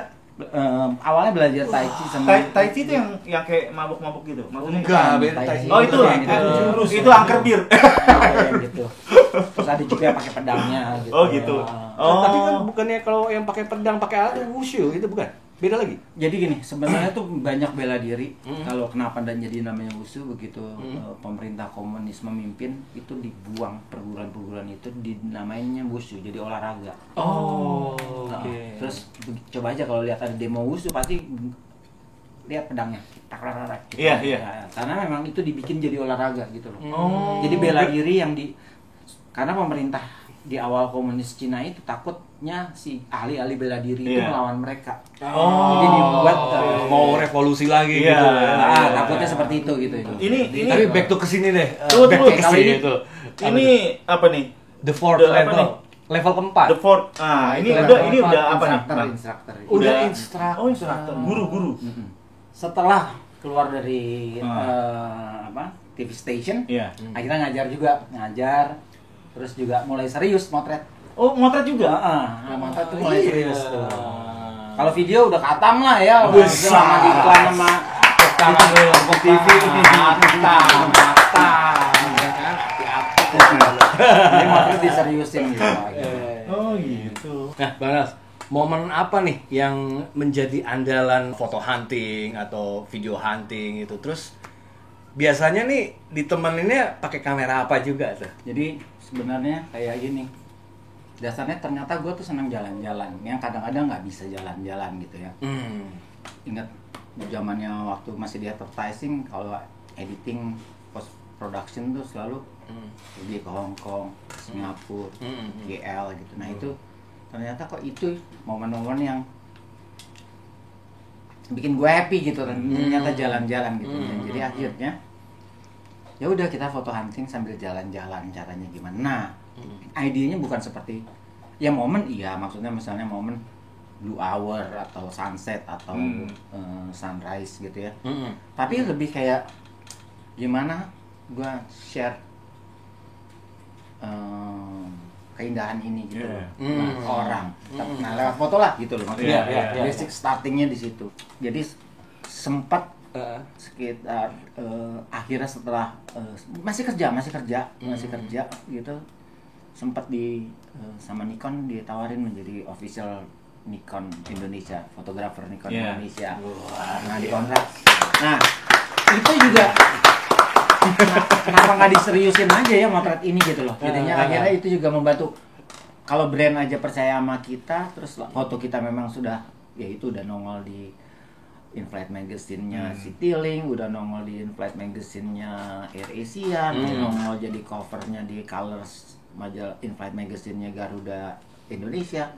Awalnya belajar tai chi sama Tai Chi itu yang kayak mabuk-mabuk gitu. Maksudnya Enggak, beda Tai tai chi. chi. Oh, itu Jurus. itu angker bir. gitu. Terus ada juga yang pakai pedangnya gitu. Oh, gitu. Oh. Tapi kan bukannya kalau yang pakai pedang pakai alat wushu itu bukan? Beda lagi. Jadi gini, sebenarnya tuh banyak bela diri. Hmm. Kalau kenapa dan jadi namanya wushu begitu pemerintah komunis memimpin itu dibuang perguruan-perguruan itu dinamainya wushu jadi olahraga. Oh, Nah, oke. terus coba aja kalau lihat ada demo wushu pasti lihat pedangnya. Tak gitu. Iya, iya. Ya, karena memang itu dibikin jadi olahraga gitu loh. Oh. Jadi bela diri yang karena pemerintah di awal komunis Cina itu takutnya si ahli-ahli bela diri itu Iya. melawan mereka. Oh. Jadi dibuat mau revolusi lagi Iya. gitu. takutnya seperti itu gitu. Ini Tapi back to kesini deh. Tunggu, Back tunggu. to Kalau kesini ini- itu. ini apa nih? The fourth The apa level. nih? Level keempat. The fourth. Ah, ini Itu udah level ini empat, udah apa nih? instruktur, Bang? instruktur. Udah instruktur. Oh, instruktur. Guru-guru. Setelah keluar dari TV station, Iya. akhirnya ngajar, terus juga mulai serius motret. Oh, motret juga. Motret tuh mulai Iya. serius tuh. Kalau video udah katam lah ya, udah Besar. sama iklan sama Tangan dulu, TV. Jadi motret diseriusin gitu. Oh, gitu. Nah, Bang Nas, momen apa nih yang menjadi andalan foto hunting atau video hunting itu? Terus biasanya nih ditemeninnya pakai kamera apa juga tuh? Jadi sebenarnya kayak gini. dasarnya ternyata gue tuh senang jalan-jalan, yang kadang-kadang nggak bisa jalan-jalan gitu ya. Ingat zamannya waktu masih di advertising, kalau editing post production tuh selalu pergi ke Hong Kong, Singapura, KL gitu. Nah itu ternyata kok itu momen-momen yang bikin gue happy gitu, ternyata jalan-jalan gitu. Jadi akhirnya ya udah kita foto hunting sambil jalan-jalan, caranya gimana? Nah, idenya bukan seperti ya momen, iya maksudnya misalnya momen blue hour atau sunset atau sunrise gitu ya. Tapi lebih kayak gimana gue share keindahan ini gitu loh, ke orang. Nah lewat foto lah gitu loh maksudnya. Basic startingnya di situ. Jadi sempat sekitar akhirnya setelah masih kerja gitu, sempat sama Nikon ditawarin menjadi official Nikon Indonesia, fotografer Nikon Indonesia. Nah dikontrak. Nah itu juga kenapa nggak diseriusin aja ya motret ini gitu loh. Jadinya akhirnya itu juga membantu. Kalau brand aja percaya sama kita, terus foto kita memang sudah, ya itu udah nongol di in-flight magazine-nya Citylink, udah nongol di in-flight magazine-nya AirAsia, nongol jadi covernya di Colors majalah in-flight magazine-nya Garuda Indonesia.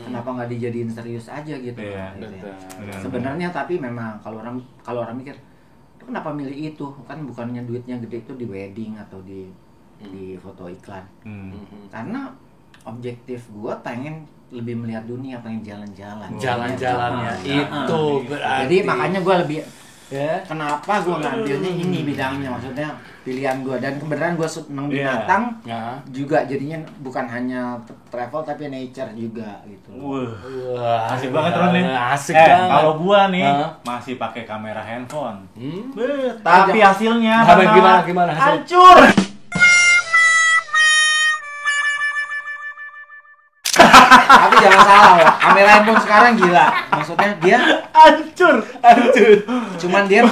Kenapa nggak dijadiin serius aja gitu? Gitu ya. Sebenarnya tapi memang kalau orang mikir kenapa milih itu, kan bukannya duitnya gede itu di wedding atau di foto iklan. Karena objektif gua pengen lebih melihat dunia, pengen jalan-jalan. Jalan-jalannya itu berarti. Jadi makanya gua lebih kenapa gua ngambilnya ini bidangnya, maksudnya pilihan gua, dan kebenaran gua seneng binatang juga, jadinya bukan hanya travel tapi nature juga gitu. Wah, asik banget Ron nih. Asik banget. Kalau gua nih masih pakai kamera handphone. Tapi hasilnya gimana hasilnya? hancur. Tapi jangan salah ya, kamera handphone sekarang gila. Maksudnya dia Hancur. cuman dia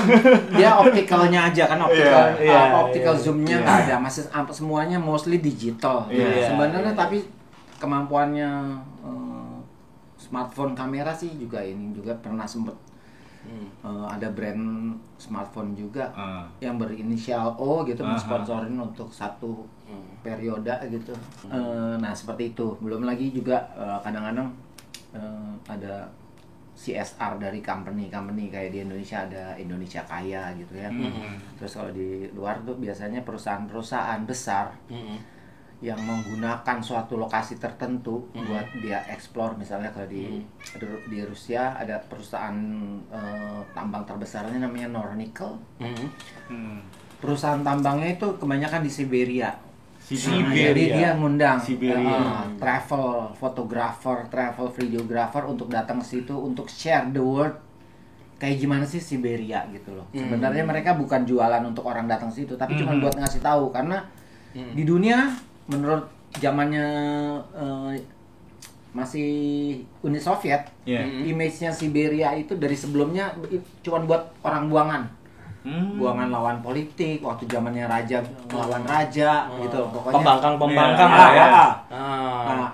optikalnya aja kan, optical zoomnya nggak ada, masih semuanya mostly digital. Sebenarnya tapi kemampuannya smartphone kamera sih juga ini juga pernah sempet ada brand smartphone juga yang berinisial O gitu mensponsorin untuk satu periode gitu. Nah seperti itu. Belum lagi juga kadang-kadang ada CSR dari company kayak di Indonesia ada Indonesia Kaya gitu ya. Terus kalau di luar tuh biasanya perusahaan-perusahaan besar yang menggunakan suatu lokasi tertentu buat dia explore. Misalnya kalau di Rusia ada perusahaan tambang terbesarnya namanya Nornickel. Perusahaan tambangnya itu kebanyakan di Siberia. Jadi dia ngundang travel photographer, travel videographer untuk datang ke situ untuk share the world kayak gimana sih Siberia gitu loh. Sebenarnya mereka bukan jualan untuk orang datang situ, tapi cuma buat ngasih tahu, karena di dunia menurut zamannya masih Uni Soviet, image-nya Siberia itu dari sebelumnya cuma buat orang buangan. Buangan lawan politik, waktu zamannya raja melawan raja gitu, pokoknya pembangkang lah ya.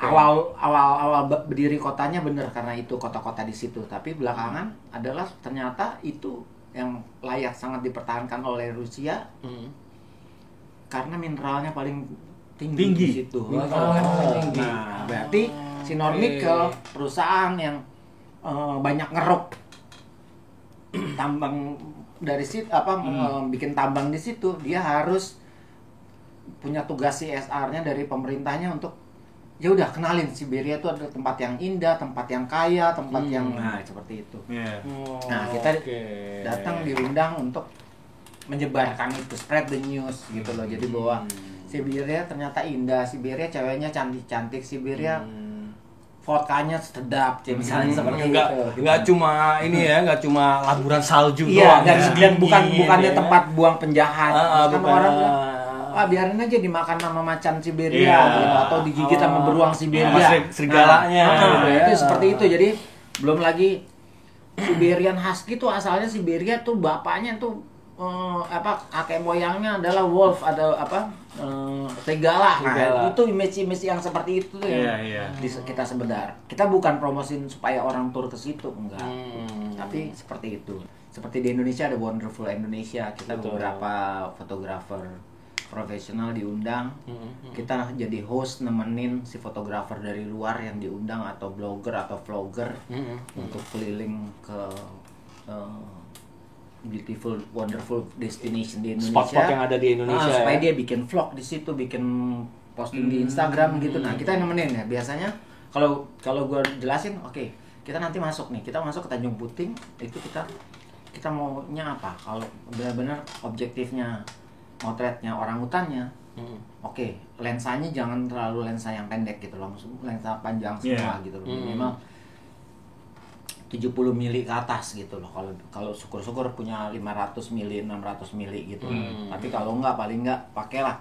Awal berdiri kotanya bener karena itu kota-kota di situ, tapi belakangan adalah ternyata itu yang layak sangat dipertahankan oleh Rusia karena mineralnya paling tinggi di situ. Nah, berarti si Nornickel perusahaan yang banyak ngeruk tambang dari situ, bikin tambang di situ, dia harus punya tugas CSR-nya dari pemerintahnya untuk ya udah kenalin Siberia itu adalah tempat yang indah, tempat yang kaya, tempat yang seperti itu. Nah, kita datang diundang untuk menyebarkan itu, spread the news gitu loh. Jadi bahwa Siberia ternyata indah, Siberia ceweknya cantik-cantik, Siberia vodkanya sedap, misalnya seperti itu. Nggak cuma ini ya, nggak cuma laburan salju doang. Dan bukannya tempat buang penjahat. Kan orang bilang, biarin aja dimakan sama macan Siberia gitu, atau digigit sama beruang Siberia. Serigalanya. Itu seperti itu. Jadi belum lagi Siberian Husky tuh asalnya Siberia tuh bapaknya tuh kakek moyangnya adalah wolf, ada serigala. Nah, itu image-image yang seperti itu tuh yang kita sebentar. Kita bukan promosin supaya orang tur ke situ, enggak. Tapi seperti itu. Seperti di Indonesia ada Wonderful Indonesia, kita beberapa fotografer profesional diundang. Kita jadi host nemenin si fotografer dari luar yang diundang atau blogger atau vlogger untuk keliling ke beautiful, wonderful destination di Indonesia. Spot-spot yang ada di Indonesia. Supaya dia bikin vlog di situ, bikin posting di Instagram gitu. Nah, kita nemenin ya. Biasanya kalau gue jelasin, oke, kita nanti masuk nih. Kita masuk ke Tanjung Puting, itu kita maunya apa? Kalau benar-benar objektifnya, motretnya orangutannya, oke, lensanya jangan terlalu lensa yang pendek gitu loh, lensa panjang semua gitu loh. Minimal 70 mili ke atas gitu loh. Kalau syukur-syukur punya 500 mili, 600 mili gitu. Tapi kalau enggak, paling enggak pakailah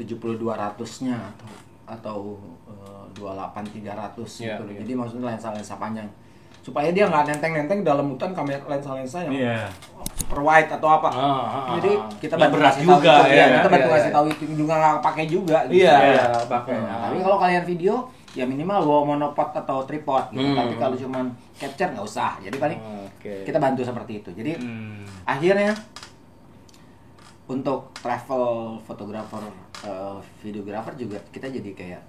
70-200-nya atau 28-300 gitu loh. Jadi maksudnya lensa-lensa panjang. Supaya dia nggak nenteng-nenteng dalam hutan kamera lensa-lensa yang super wide atau apa. Jadi kita bantu kasih tahu juga kita bantu kasih tahu itu juga nggak pakai juga gitu. Pakai. Tapi kalau kalian video ya minimal bawa monopod atau tripod gitu. Tapi kalau cuman capture nggak usah. Jadi paling kita bantu seperti itu. Jadi akhirnya untuk travel fotografer, videografer juga kita jadi kayak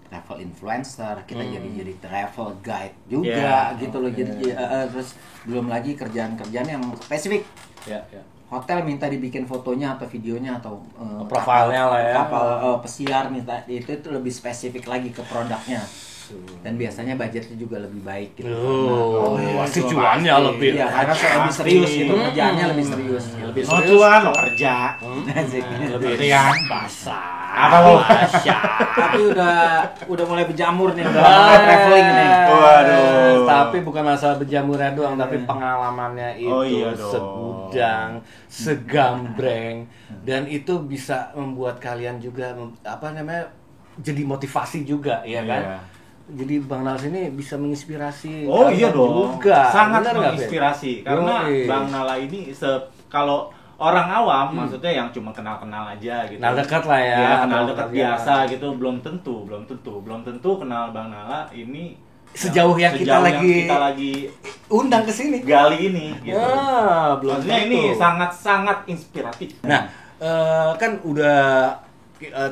travel influencer, kita jadi travel guide juga gitu loh. Jadi terus belum lagi kerjaan-kerjaan yang spesifik. Hotel minta dibikin fotonya atau videonya atau profilnya lah ya. Kapal pesiar minta itu lebih spesifik lagi ke produknya. Dan biasanya budgetnya juga lebih baik gitu. Pasti cuannya lebih. Iya, karena lebih serius gitu, kerjaannya lebih serius. Lebih Mau serius. cuan, mau kerja. Lebih riang basah. Apa lu? Tapi udah mulai berjamur nih, udah traveling nih. Waduh. Tapi bukan masalah berjamurnya doang, tapi pengalamannya itu segudang, segambreng, dan itu bisa membuat kalian juga jadi motivasi juga, ya kan? Jadi Bang Nals ini bisa menginspirasi. Iya dong. Juga. Sangat Bener menginspirasi karena Bang Nala ini kalau orang awam maksudnya yang cuma kenal-kenal aja gitu. Kenal dekat lah ya. Ya, kenal dekat biasa gitu, belum tentu kenal Bang Nala ini sejauh yang kita lagi undang ke sini. Gali ini gitu. Belum Maksudnya tentu. ini sangat-sangat inspiratif. Nah, kan udah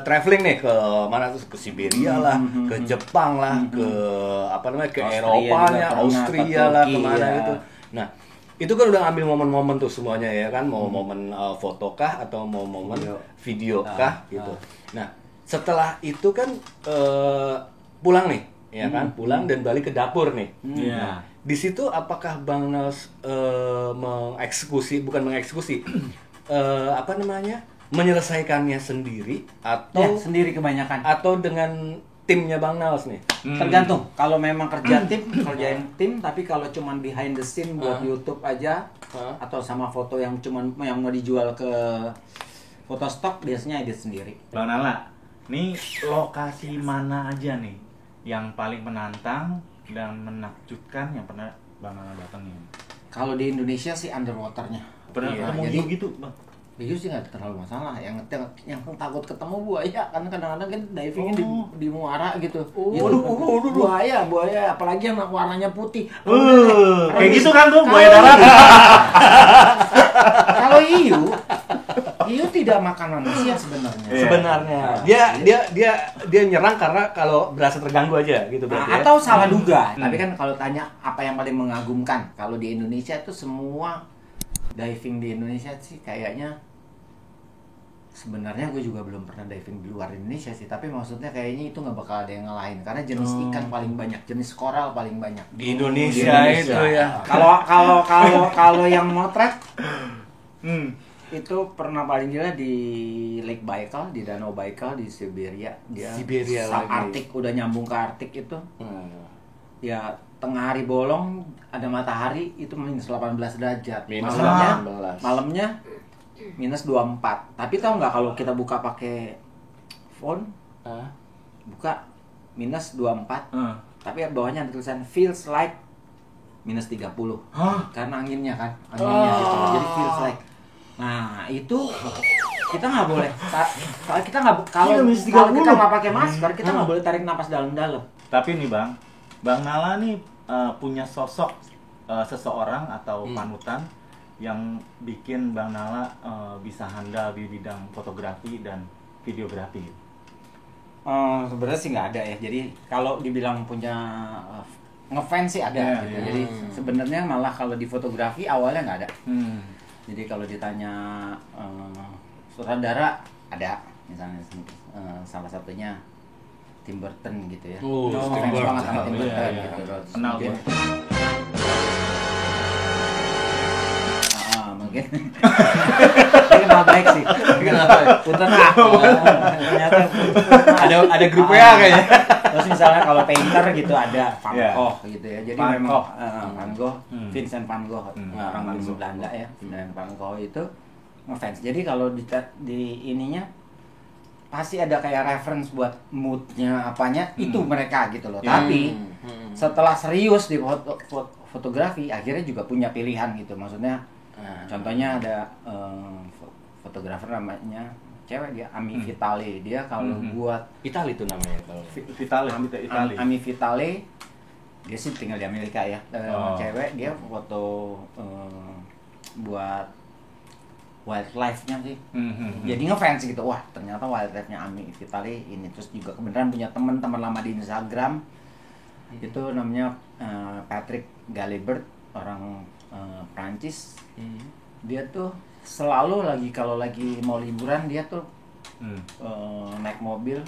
traveling nih ke mana tuh, ke Siberia lah, ke Jepang lah, ke ke Eropa ya, Austria lah, kemana gitu. Nah, itu kan udah ambil momen-momen tuh semuanya ya kan, mau momen foto kah atau mau momen video kah gitu. Nah, setelah itu kan pulang nih, ya kan, pulang dan balik ke dapur nih. Nah, di situ apakah Bang Nals menyelesaikannya sendiri atau sendiri kebanyakan atau dengan timnya Bang Nals nih? Tergantung. Kalau memang kerjain tim, tapi kalau cuman behind the scene buat YouTube aja atau sama foto yang mau dijual ke foto stok, biasanya edit sendiri. Bang Nala, nih lokasi mana aja nih yang paling menantang dan menakjubkan yang pernah Bang Nala datengin? Kalau di Indonesia sih underwaternya. Pernah ketemu hiu gitu, Bang? Hiu sih nggak terlalu masalah. Yang takut ketemu buaya, karena kadang-kadang kan divingnya di muara gitu. Buaya, apalagi yang warnanya putih. Kayak gitu kan tuh buaya darat. Kalau hiu tidak makan manusia sebenarnya. Sebenarnya dia nyerang karena kalau berasa terganggu aja gitu berarti. Atau salah duga. Tapi kan kalau tanya apa yang paling mengagumkan, kalau di Indonesia itu semua diving di Indonesia sih kayaknya, sebenarnya gue juga belum pernah diving di luar Indonesia sih, tapi maksudnya kayaknya itu nggak bakal ada yang ngalahin karena jenis ikan paling banyak, jenis koral paling banyak di Indonesia. Itu ya. Kalau yang motret itu pernah paling gila di Lake Baikal, di Danau Baikal di Siberia. Siberia lagi. Arktik, udah nyambung ke Arktik itu. Ya tengah hari bolong, ada matahari, itu minus 18 derajat. Malamnya minus 24. Tapi tahu nggak kalau kita buka pakai phone, buka minus 24. Tapi bawahnya ada tulisan feels like minus 30. Karena anginnya gitu. Jadi feels like. Nah itu kita nggak boleh. Kalau kita nggak -30. kalau kita nggak pakai masker, kita nggak boleh tarik napas dalam-dalam. Tapi nih Bang Nala nih punya sosok seseorang atau panutan yang bikin Bang Nala bisa handal di bidang fotografi dan videografi. Sebenarnya sih nggak ada ya. Jadi kalau dibilang punya ngefans sih ada gitu. Jadi sebenarnya malah kalau di fotografi awalnya nggak ada. Jadi kalau ditanya sutradara ada, misalnya salah satunya Tim Burton gitu ya. Ngefans banget sama Tim Burton gitu. Kenal gue. Mungkin dia kenal baik sih. Punten lah. Ternyata Ada grup WA kayaknya. Terus misalnya kalau painter gitu ada Van Gogh gitu ya. Jadi memang Van Gogh, Vincent Van Gogh, orang di Belanda ya. Dan Van Gogh itu ngefans. Jadi kalau di ininya pasti ada kayak reference buat moodnya apanya itu mereka gitu loh. Tapi setelah serius di fotografi akhirnya juga punya pilihan gitu. Maksudnya contohnya ada fotografer namanya cewek dia Ami Vitale. Dia kalau buat Itali itu namanya kalau Vitale. Ami Vitale dia sih tinggal di Amerika ya. Cewek dia foto buat wildlife-nya sih. Jadi ngefans gitu. Wah, ternyata wildlife-nya Ami Vitale ini. Terus juga kebenaran punya teman-teman lama di Instagram. Itu namanya Patrick Galibert, orang Prancis. Dia tuh selalu kalau lagi mau liburan dia tuh naik mobil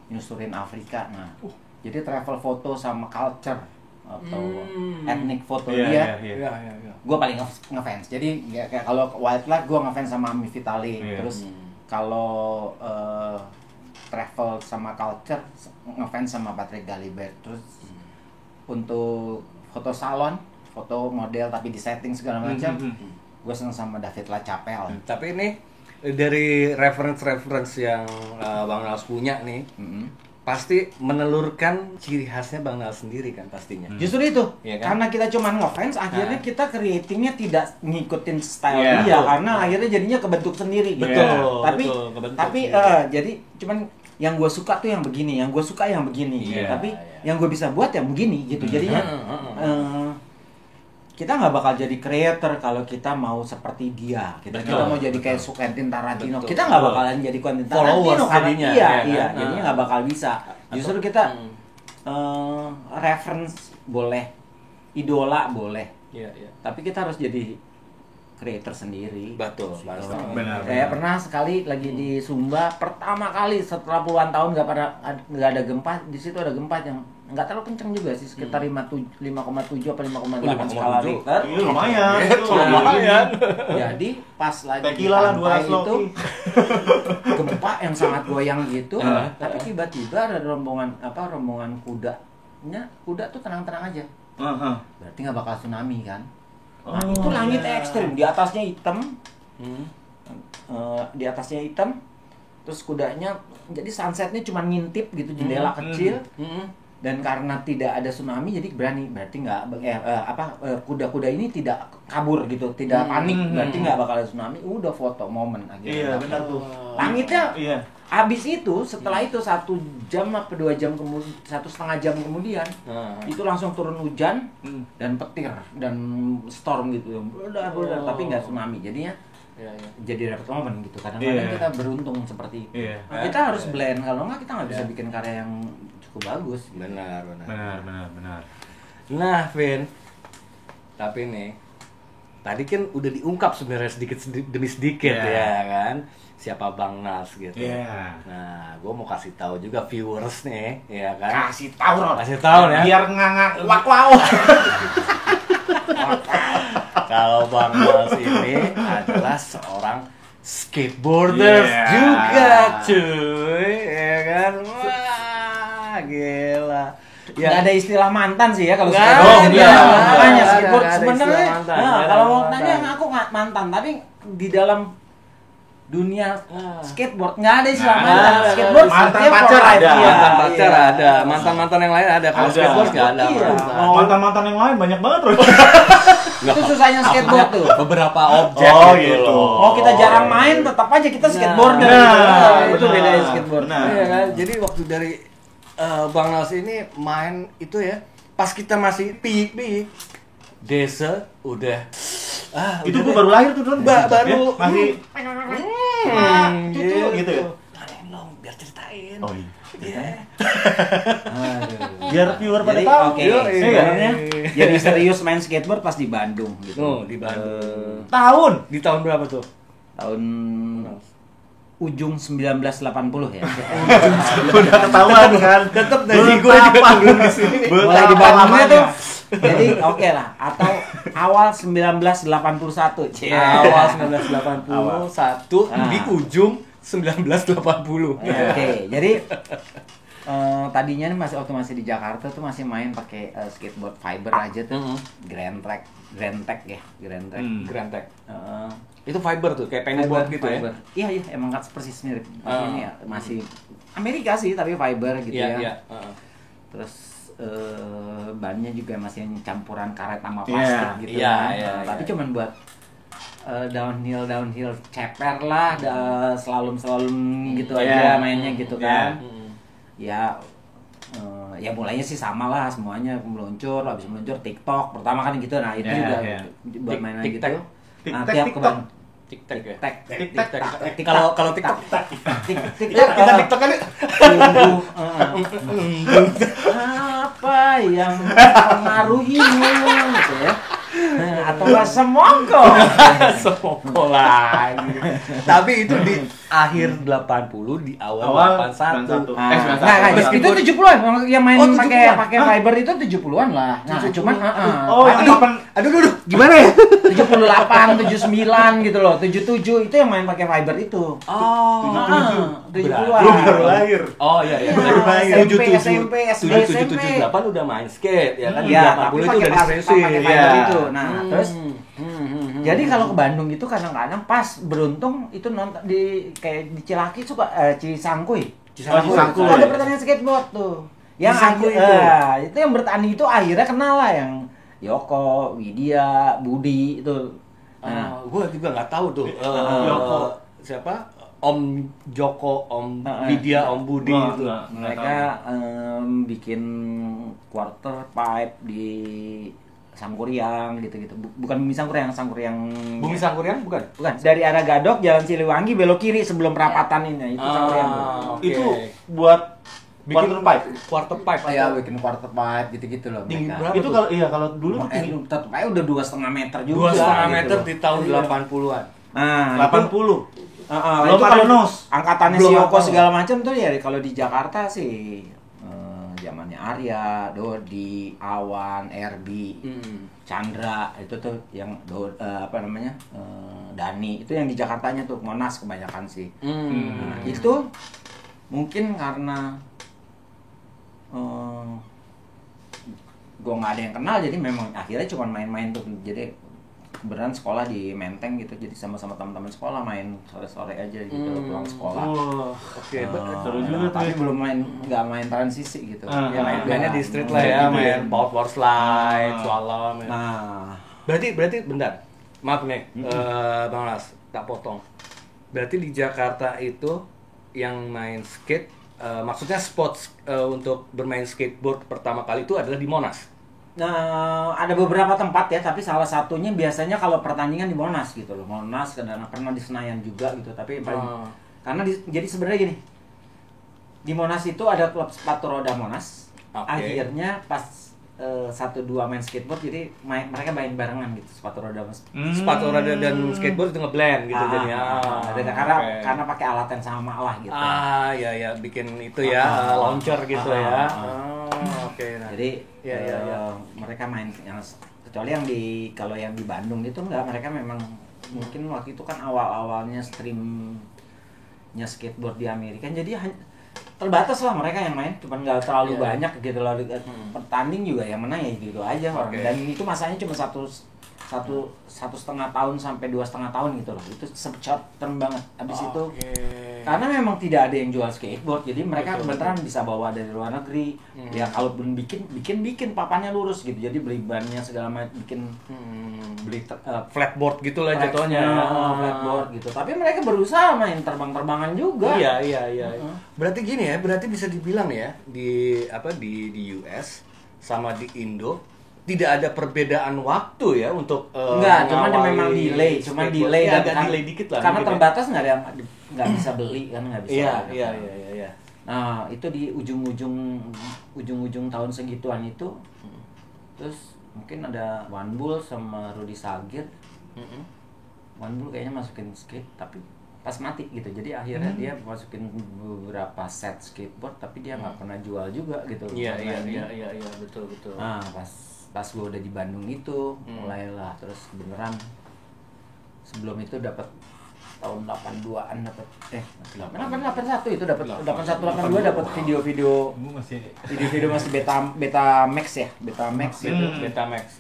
nyusurin Afrika. Nah, jadi travel foto sama culture atau ethnic foto dia. Gue paling ngefans. Jadi kayak kalau wildlife gue ngefans sama Ami Vitale. Terus kalau travel sama culture ngefans sama Patrick Galibert. Terus untuk foto salon, foto model tapi di setting segala macam, gue seneng sama David LaChapelle. Tapi ini dari reference yang Bang Nals punya nih, pasti menelurkan ciri khasnya Bang Nals sendiri kan pastinya. Justru itu, Iya kan? karena kita cuma ngefans, akhirnya kita creatingnya tidak ngikutin style dia, karena akhirnya jadinya kebentuk sendiri. Betul. Tapi betul, kebentuk tapi sendiri. jadi cuman yang gue suka tuh yang begini, yang gue suka yang begini. Tapi yang gue bisa buat yang begini gitu. Jadinya kita nggak bakal jadi creator kalau kita mau seperti dia. Kita mau jadi kayak Quentin Tarantino. Kita nggak bakalan jadi Quentin Tarantino Followers karena jadinya, iya, ya kan? jadinya nggak bakal bisa. Justru kita reference boleh, idola boleh, Iya. tapi kita harus jadi creator sendiri. Betul. Benar. Saya pernah sekali lagi di Sumba, pertama kali setelah puluhan tahun nggak ada gempa. Di situ ada gempa yang nggak terlalu kenceng juga sih, sekitar 5,7 apa 5,8 skala Richter. Iya, lumayan. Jadi pas lagi di Tequila lah, pantai 2 itu sloki. gempa yang sangat goyang gitu, tapi tiba-tiba ada rombongan kudanya, kuda tuh tenang-tenang aja. Berarti nggak bakal tsunami kan? Nah, itu langit ekstrim, di atasnya hitam, terus kudanya, jadi sunsetnya cuma ngintip gitu, jendela kecil, dan karena tidak ada tsunami, jadi berani, berarti kuda-kuda ini tidak kabur gitu, tidak panik, berarti nggak bakal ada tsunami, udah foto momen aja. Iya, benar tuh. Langitnya, Iya. habis itu, setelah itu 1 jam apa 2 jam kemudian, 1,5 jam kemudian, itu langsung turun hujan dan petir dan storm gitu, udah, tapi nggak tsunami, jadinya jadi dapat momen gitu. Kadang-kadang kita beruntung seperti itu. Kita harus blend, kalau nggak kita nggak bisa bikin karya yang cukup bagus. Gitu. Benar. Nah, Vin, Tapi nih, tadi kan udah diungkap sebenarnya sedikit demi sedikit ya kan, siapa Bang Nals gitu. Nah, gue mau kasih tahu juga viewers nih, ya kan. Kasih tahu ya. Biar nganga wow. Kalau Bang Nals ini adalah seorang skateboarder juga, cuy, ya kan. Wah, gila. Nggak ada istilah mantan sih ya kalau Nggak skateboard. ada. Makanya Nggak skateboard ada sebenarnya. istilah mantan. Nah, Nggak ada kalau mau mantan. nanya aku nggak mantan, tapi di dalam dunia skateboard nggak ada istilah Nggak mantan. ada. Skateboard Mantan setiap pacar orang- ada. Iya, Mantan pacar iya. ada, mantan-mantan yang lain ada. Kalau Ada. skateboard nggak ada. Iya. mantan. Mantan-mantan yang lain banyak banget, Bro. Itu susahnya skateboard tuh. Beberapa objek Oh, gitu gitu. loh. Mau kita jarang main, tetap aja kita skateboarder. Nah, Itu benar. bedanya skateboard. Benar. Iya kan? Jadi waktu dari Bang Nas ini main itu ya, pas kita masih piik-piik, desa udah Itu gua baru lahir tuh, Don. baru Ya, masih gitu, gitu ya? Kalian dong biar ceritain. Oh iya. Aduh. Biar viewer pada Jadi tahu. oke, Iya, sebenarnya jadi serius main skateboard pas di Bandung gitu. Oh, di Bandung. Tahun. Di tahun berapa tuh? Tahun ujung 1980 ya. Udah ketahuan kan. Tetep dari gue juga belum di sini. Mulai di Bandungnya tuh. Jadi oke lah, atau awal 1981. Awal 1981 Ah. di ujung 1980. Oke, jadi tadinya nih waktu masih di Jakarta tuh masih main pakai skateboard fiber aja tuh. Grand Track ya, Grand Track. Grand Tech. Heeh. Itu fiber tuh, kayak pennyboard gitu Fiber. ya. Iya, emang kan persis mirip. Ini ya masih Amerika sih tapi fiber gitu Iya, ya. iya. Terus bannya juga masih yang campuran karet sama plastik Iya, gitu iya, kan. iya, Tapi iya. cuman buat downhill ceper lah, slalom gitu Iya. aja mainnya gitu Iya. kan. Ya ya mulainya sih sama lah semuanya, meluncur, habis meluncur TikTok pertama kan gitu. Nah itu Iya, juga iya. buat mainan gitu. Tik-tak. Nah Tik-tak, tiap TikTok. keban Tik-tak ya. tik Kalau TikTok TikTok kita TikTok kan Sungguh, apa yang mempengaruhimu gitu ya. Atau nggak semongko. semongko lagi. Tapi itu di akhir 80, di awal 81. 91. Nah, 91. itu 70-an yang main Oh, pakai 70-an. fiber itu 70-an lah. Nah, cuman Oh, yang kapan? Aduh, gimana ya? 78, 79 gitu loh. 77 itu yang main pakai fiber itu. Oh, 70-an. Lu baru lahir. Oh iya iya. Baru lahir. SMP, 77, 78 udah main skate ya kan. Iya, 80 tapi itu pakai udah pakai racing. fiber Iya. itu. Nah, terus jadi kalau ke Bandung itu kadang-kadang pas beruntung itu nonton di kayak di Cilaki suka Cisangkuy. Cisangkuy. Itu ada pertandingan skateboard tuh. Yang Cisangkuy itu yang bertanding itu akhirnya kenal lah yang Yoko, Widya, Budi itu. Nah, Gue juga nggak tahu tuh. Yoko. Siapa? Om Joko, Om Heeh. Widya, Om Budi Wah, itu. nggak mereka bikin quarter pipe di Sangkuriang gitu-gitu. Bukan Bumi Sangkuriang Bumi Sangkuriang bukan? Bukan, dari arah Gadok Jalan Siliwangi belok kiri sebelum perapatan ini itu Sangkuriang. Oke. Itu buat Bikin quarter pipe. Quarter pipe. Oh ya, bikin quarter pipe gitu-gitu loh Tinggi mereka. berapa? Itu kalau kalau dulu tuh tinggi Tetap aja udah 2,5 meter juga. 2,5 meter gitu di loh. tahun 80-an. Nah, 80. itu Belum ada kalau nos. angkatannya Belum si Yoko apa. segala macam tuh ya kalau di Jakarta sih zamannya Arya, Dodi, Awan, Erbi, Chandra itu tuh yang Dani itu yang di Jakartanya tuh Monas kebanyakan sih. Nah, itu mungkin karena gue nggak ada yang kenal jadi memang akhirnya cuma main-main tuh jadi kebetulan sekolah di Menteng gitu jadi sama-sama teman-teman sekolah main sore-sore aja gitu pulang sekolah. Oke, seru juga tuh Tapi ya. belum nggak main transisi gitu. ya mainnya di street lah ya, main power slide, slalom. Ya. Nah, Berarti bentar. Maaf nih, Bang Las, tak potong. Berarti di Jakarta itu yang main skate maksudnya spots untuk bermain skateboard pertama kali itu adalah di Monas. Nah, ada beberapa tempat ya, tapi salah satunya biasanya kalau pertandingan di Monas gitu loh. Monas kadang pernah di Senayan juga gitu, tapi karena jadi sebenarnya gini. Di Monas itu ada klub sepatu roda Monas. Oke. Akhirnya pas 1-2 main skateboard jadi mereka main barengan gitu sepatu roda Mas. Sepatu roda dan skateboard itu ngeblend gitu jadinya. Karena pakai alat yang sama lah gitu. Ya bikin itu ya launcher gitu ya. Oke. Nah. Jadi ya. mereka main yang kecuali kalau yang di Bandung itu enggak, mereka memang mungkin waktu itu kan awal-awalnya streamnya skateboard di Amerika jadi terbatas lah mereka yang main, cuman nggak terlalu banyak gitu loh. Pertanding juga yang menang ya gitu aja orang. Dan itu masanya cuma satu setengah tahun sampai 2,5 tahun gitu loh. Itu short term banget. Habis itu Karena memang tidak ada yang jual skateboard, jadi mereka beneran bisa bawa dari luar negeri. Ya kalaupun bikin papannya lurus gitu, jadi beli bannya segala macam, bikin beli flatboard gitulah jatuhnya. Flatboard gitu. Tapi mereka berusaha main terbang-terbangan juga. Iya. Berarti gini ya, berarti bisa dibilang ya di US sama di Indo tidak ada perbedaan waktu ya untuk enggak, cuma mengawali memang delay, ya, dan agak delay dikit lah. Karena mungkin terbatas nggak bisa beli kan, nggak bisa. Iya. Nah, itu di ujung-ujung tahun segituan itu. Terus mungkin ada One Bull sama Rudy Sagir. One Bull kayaknya masukin skate tapi pas mati gitu. Jadi akhirnya dia masukin beberapa set skateboard tapi dia nggak pernah jual juga gitu. Iya, betul. Nah, pas gue udah di Bandung itu mulailah terus beneran. Sebelum itu dapat tahun 82-an dapat 81 itu dapat 82 dapat video-video masih Betamax ya, Betamax gitu. Betamax.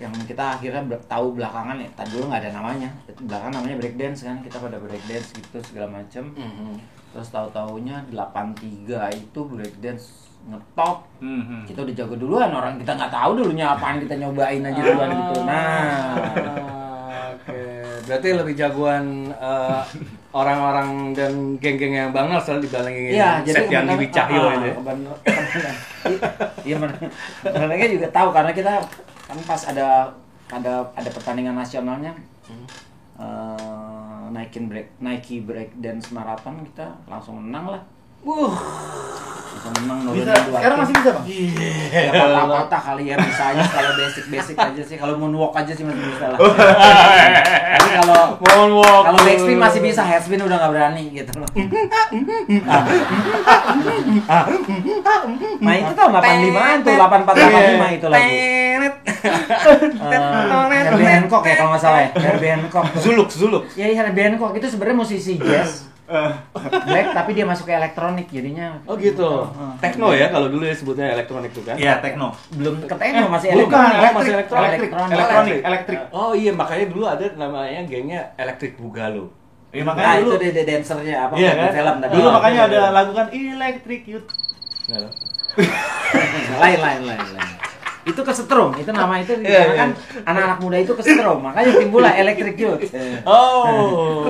Yang kita akhirnya tahu belakangan ya, tadi dulu nggak ada namanya. Belakangan namanya breakdance kan, kita pada breakdance gitu segala macam. Terus tahu-taunya 83 itu breakdance ngetop. Kita udah jago duluan, orang kita nggak tahu dulunya apaan, kita nyobain aja duluan gitu. Nah, oke. Berarti lebih jagoan orang-orang dan geng-geng yang bangal selalu dibandingin set yang di Cahyo ini. Iya, mereka juga tahu karena kita kan pas ada pertandingan nasionalnya Nike Break Dance Marathon, kita langsung menang lah. Langsung menang. Sekarang masih bisa, Bang? Ya patah-patah kali ya bisanya, kalau basic aja sih, kalau moonwalk aja sih masih bisa lah. Tapi kalau backspin masih bisa, headspin udah nggak berani gitu loh. Nah itu tuh 85-an tuh, 84-85 itu lagu. Herbie Hancock ya kalau nggak salah ya, Herbie Hancock. Zuluk. Ya Herbie Hancock itu sebenarnya musisi jazz. Black tapi dia masuk ke elektronik jadinya. Oh gitu. Techno ya kalau dulu ya sebutnya elektronik tuh kan? Iya, techno. Belum ke techno, masih Bukan, elektronik. elektrik. Oh iya, makanya dulu ada namanya gengnya Electric Boogaloo. Iya, Nah, makanya dulu. itu dia dancernya apa Iya, di kan? film tadi. Dulu makanya ada lagu kan Electric Youth. lain. Itu kesetrum, itu nama itu kan anak-anak muda itu kesetrum, makanya timbullah Electric Youth.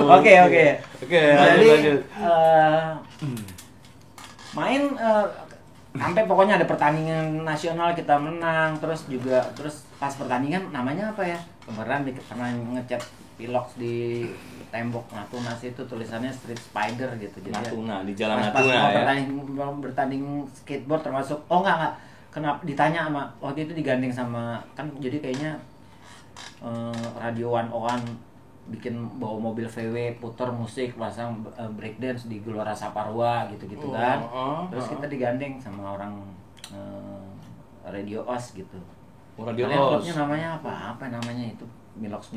Oke. Jadi main sampai pokoknya ada pertandingan nasional kita menang, terus pas pertandingan namanya apa ya? Kemarin pernah ngecat pilox di tembok Natuna itu tulisannya Street Spider gitu. Jadi Natuna, di Jalan pas Natuna ya. bertanding skateboard termasuk enggak. Kenapa ditanya sama waktu itu digandeng sama kan, jadi kayaknya Radio 101 bikin bawa mobil VW putar musik pasang breakdance di Gelora Saparua gitu kan. Terus kita digandeng sama orang Radio Os gitu. Radio Os. Os. Namanya apa namanya itu Milox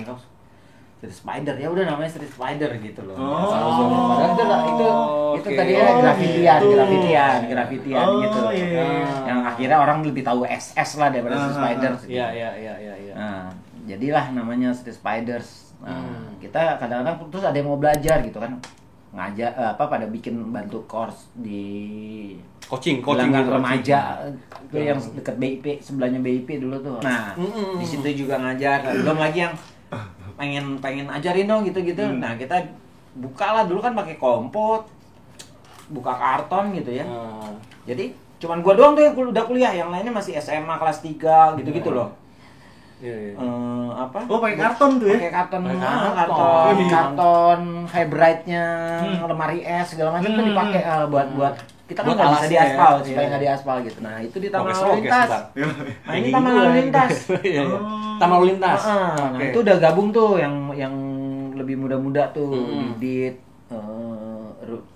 Street Spider, ya udah namanya Street Spider gitu loh. Padahal itu tadi grafitian gitu. Yang akhirnya orang lebih tahu SS lah daripada Street Spider. Iya. Nah, jadilah namanya Street Spiders. Kita kadang-kadang terus ada yang mau belajar gitu kan. Ngajar pada bikin bantu course di coaching remaja itu yang dekat BIP, sebelahnya BIP dulu tuh. Nah, di situ juga ngajar. Belum lagi yang pengen ajarin dong gitu. Nah, kita buka lah dulu kan pakai kompot, buka karton gitu ya. Jadi cuman gua doang tuh yang udah kuliah, yang lainnya masih SMA kelas 3 gitu loh. Iya. Pakai karton tuh ya? Pakai karton Fibrite-nya, lemari es segala macam tuh dipakai buat kita kan nggak bisa di aspal supaya nggak di aspal gitu. Nah itu di taman lalu lintas. Nah ini taman lalu lintas. Taman lalu lintas. Nah itu udah gabung tuh yang lebih muda-muda tuh, Didit,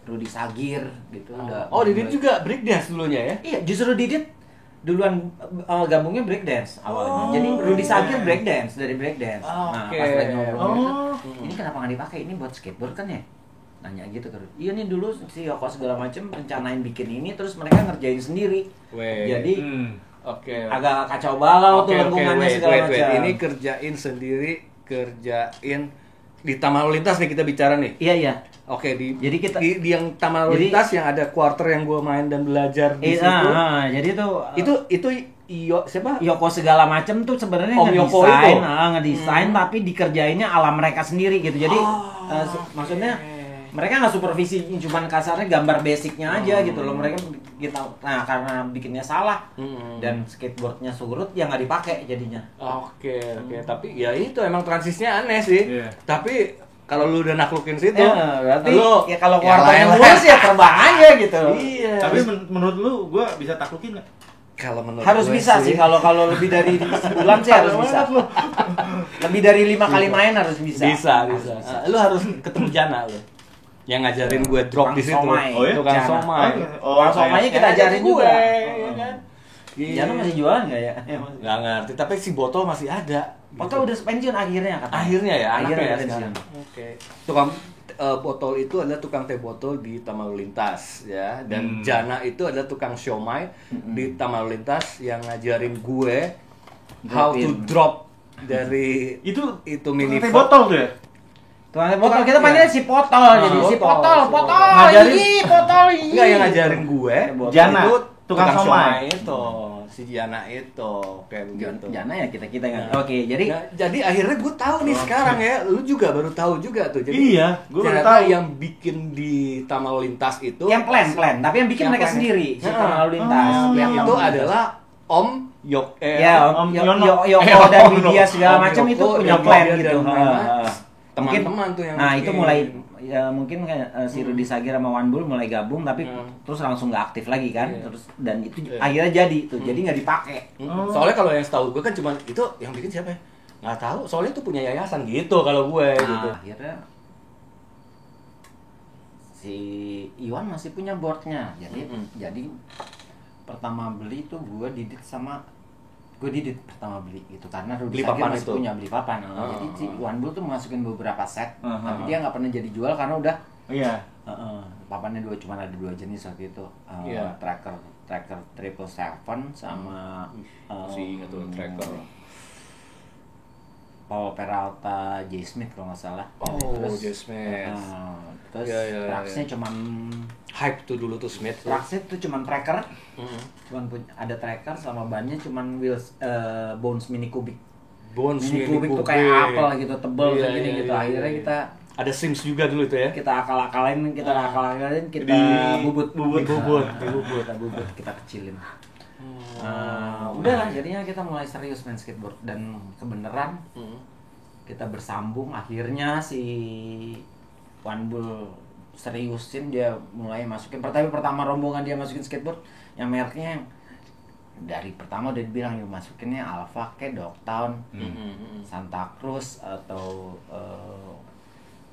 Rudy Sagir gitu. Oh Didit juga breakdance dulunya ya? Iya, justru Didit duluan gabungnya breakdance awalnya. Jadi Rudy Sagir breakdance dari breakdance. Nah pas lagi ngobrol gitu, ini kenapa nggak dipakai, ini buat skateboard kan ya? Nanya gitu kan. Iya nih dulu si Yoko segala macem rencanain bikin ini, terus mereka ngerjain sendiri. Jadi agak kacau balau tuh lingkungannya segala macam. Ini kerjain sendiri, kerjain di Taman Lalu Lintas nih kita bicara nih. Iya. Oke, Jadi kita di yang taman lalu lintas yang ada quarter yang gue main dan belajar di situ. Jadi Itu siapa? Yoko segala macam tuh sebenarnya Om Yoko itu? ngedesain tapi dikerjainnya ala mereka sendiri gitu. Jadi maksudnya mereka nggak supervisi, cuman kasarnya gambar basicnya aja gitu loh. Mereka karena bikinnya salah dan skateboardnya surut ya nggak dipakai jadinya. Oke. Tapi ya itu emang transisinya aneh sih. Tapi kalau lu udah naklukin situ, berarti lu ya kalau kuartalnya lurus ya terbang aja gitu. Iya. Tapi menurut lu gue bisa taklukin nggak? Kalau menurut Harus gue bisa sih kalau lebih dari sebulan sih harus bisa. Lebih dari 5 kali main harus bisa. Bisa. Lu harus ketemu Jana lu. Yang ngajarin gue drop di situ. Somai. Oh ya? Tukang Jana. somai. Tukang somaynya kita ajarin juga. ya kan? Jana masih jualan nggak ya? Nggak ngerti, tapi si botol masih ada. Botol udah pensiun akhirnya katanya. Akhirnya ya, Akhirnya anaknya ya pensiun. sekarang. Oke. Tukang botol itu adalah tukang teh botol di Taman Lalu Lintas ya, dan Jana itu adalah tukang siomay di Taman Lalu Lintas yang ngajarin gue how to drop dari Itu mini teh botol tuh ya? Tukang botol kita panggilnya si potol jadi si potol. Ngajarin- Ini Enggak, yang ngajarin gue Jana, itu tukang somai. itu si Jana itu kayak begitu. Jana ya kita nggak. Oke, jadi Nah, jadi akhirnya gue tahu nih sekarang ya, lu juga baru tahu juga tuh. Jadi Iya, gue baru ternyata tahu. yang bikin di Taman Lalu Lintas itu yang plan, tapi yang bikin Yang mereka plan. sendiri si Taman Lalu Lintas. yang Yang itu adalah Om Yok Om Yono. Yoko dan Widya segala Om macam Yoko itu punya dan plan Widya gitu. dan Heeh. teman-teman tuh yang Nah, bikin. itu mulai ya mungkin kayak si Rudy Sagir sama One Bull mulai gabung tapi terus langsung nggak aktif lagi kan. Iya. Terus dan itu akhirnya jadi tuh. Jadi nggak dipakai. Soalnya kalau yang setahu gue kan cuman itu yang bikin siapa ya? Nggak tahu. Soalnya itu punya yayasan gitu kalau gue gitu. Nah, akhirnya si Iwan masih punya boardnya. Jadi pertama beli itu gue didit pertama beli gitu karena Rudy Beli Sagir papan masih itu? punya beli papan. Jadi si One Bull tuh masukin beberapa set tapi dia nggak pernah jadi jual karena udah Iya. papannya cuma ada 2 jenis waktu itu. Iya. Tracker 777 sama Si ingat tuh tracker. Paul Peralta J Smith kalau nggak salah. Oh, J Smith. Terus Iya, Traxnya iya. cuman Hype tuh dulu tuh Smith. Traxnya tuh cuman tracker, cuman ada tracker sama bannya cuman wheels Bones Mini Cubic. Bones Mini Mini Cubic tuh Cubic. kayak apel gitu tebel Iya, segini iya, gitu. iya, Akhirnya iya. kita Ada Sims juga dulu itu ya. akal-akalin kita Di bubut kita kecilin. Udah lah jadinya kita mulai serius main skateboard dan kebenaran kita bersambung akhirnya si One Bull seriusin dia mulai masukin pertama rombongan dia masukin skateboard yang mereknya dari pertama udah dibilang yuk masukinnya Alpha ke Dogtown, Santa Cruz atau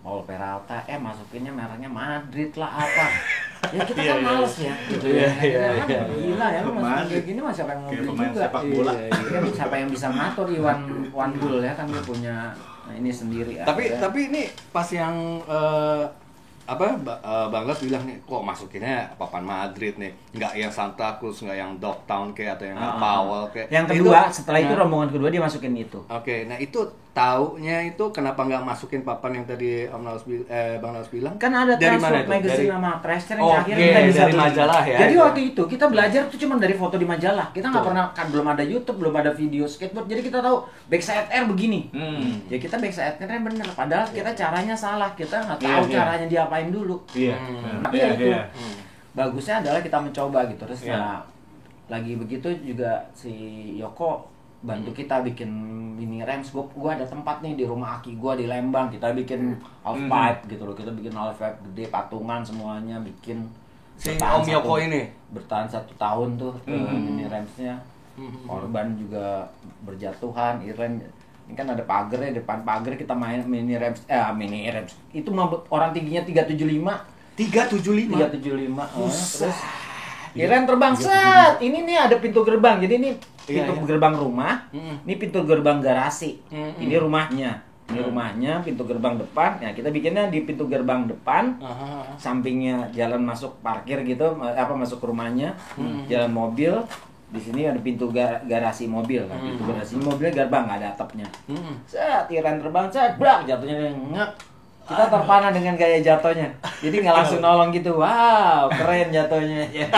Paul Peralta masukinnya mereknya Madrid lah apa. Ya kita kan males ya gitu ya. Gila ya lu masukin kayak gini mah siapa yang mau Kayak beli pemain juga. sepak bola. Iya, siapa yang bisa ngatur Iwan One Bull ya kan dia punya ini sendiri. Tapi ini pas yang Bang Las bilang nih kok masukinnya papan Madrid nih, nggak yang Santa Cruz, nggak yang Dogtown kayak atau yang Powell kayak. Yang kedua setelah itu rombongan kedua dia masukin itu. Oke, nah itu taunya itu kenapa nggak masukin papan yang tadi Bang Las bilang? Kan ada dari mana Transworld itu? Magazine sama Thrasher yang Oke, akhirnya kita bisa dari beli. majalah ya. Jadi itu. waktu itu kita belajar tuh cuma dari foto di majalah. Kita nggak Betul. pernah kan belum ada YouTube, belum ada video skateboard. Jadi kita tahu backside air begini. Ya kita backside airnya bener. Padahal kita caranya salah. Kita nggak tahu Iya. caranya diapain dulu. Iya. Tapi ya itu bagusnya adalah kita mencoba gitu. Terus Iya. nah, lagi begitu juga si Yoko bantu kita bikin mini ramps. Gua ada tempat nih di rumah aki gua di Lembang, kita bikin half pipe gitu loh, kita bikin half pipe gede patungan semuanya bikin. Si Bertahan Om Yoko ini bertahan 1 tahun tuh mini rampsnya. Korban juga berjatuhan. Iren ini kan ada pagarnya, depan pagar kita main mini ramps itu orang tingginya 375 375 terus Iren terbang set. Ini nih ada pintu gerbang. Jadi ini pintu gerbang rumah. Ini pintu gerbang garasi. Ini rumahnya. Ini rumahnya, pintu gerbang depan. Nah, kita bikinnya di pintu gerbang depan. Sampingnya jalan masuk parkir gitu, masuk ke rumahnya. Jalan mobil. Di sini ada pintu garasi mobil. Nah, pintu garasi mobilnya gerbang nggak ada atapnya. Set, Iren terbang set, brak jatuhnya ngek. Kita terpana dengan gaya jatuhnya. Jadi nggak langsung nolong gitu. Wow, keren jatuhnya. Ya.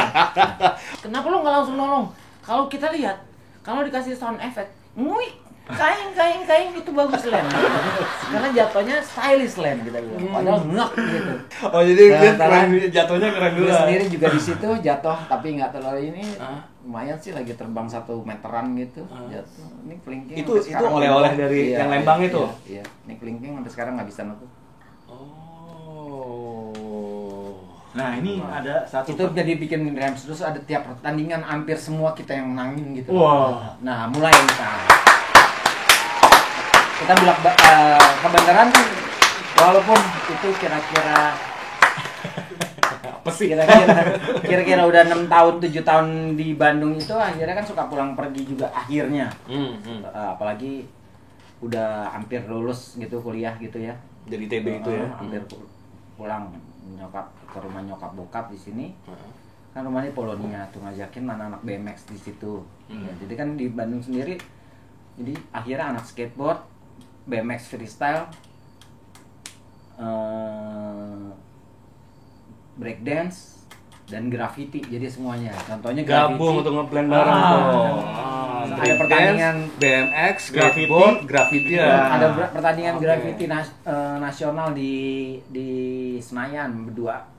Kenapa lo nggak langsung nolong? Kalau kita lihat, kalau dikasih sound effect, nguik, kain itu bagus Len. Karena jatuhnya stylish Len kita bilang. Padahal ngak gitu. Oh jadi dia Nah, keren, jatuhnya keren dulu. Gue sendiri juga di situ jatuh, tapi nggak terlalu ini. Lumayan sih, lagi terbang 1 meteran gitu. Jatuh. Ini kelingking. Itu oleh-oleh dari yang Lembang itu. Iya. Ini kelingking sampai sekarang nggak bisa nutup. Nah ini ada satu. Itu jadi bikin Rams, terus ada tiap pertandingan hampir semua kita yang menangin gitu. Wah. Nah mulai kita bilang kebenaran kan, walaupun itu kira-kira Apa sih? kira-kira udah 6 tahun 7 tahun di Bandung itu, akhirnya kan suka pulang pergi juga akhirnya. Apalagi udah hampir lulus gitu kuliah gitu ya. Jadi TB itu ya. Hampir pulang nyokap ke rumah nyokap bokap di sini. Kan rumahnya Polonia tuh, ngajakin anak-anak BMX di situ. Ya, jadi kan di Bandung sendiri, jadi akhirnya anak skateboard, BMX freestyle, breakdance, dan graffiti, jadi semuanya. Contohnya Gabung untuk ngeblend bareng tuh. Ada pertandingan BMX, skateboard, graffiti ya. Ada pertandingan graffiti nasional di Senayan berdua.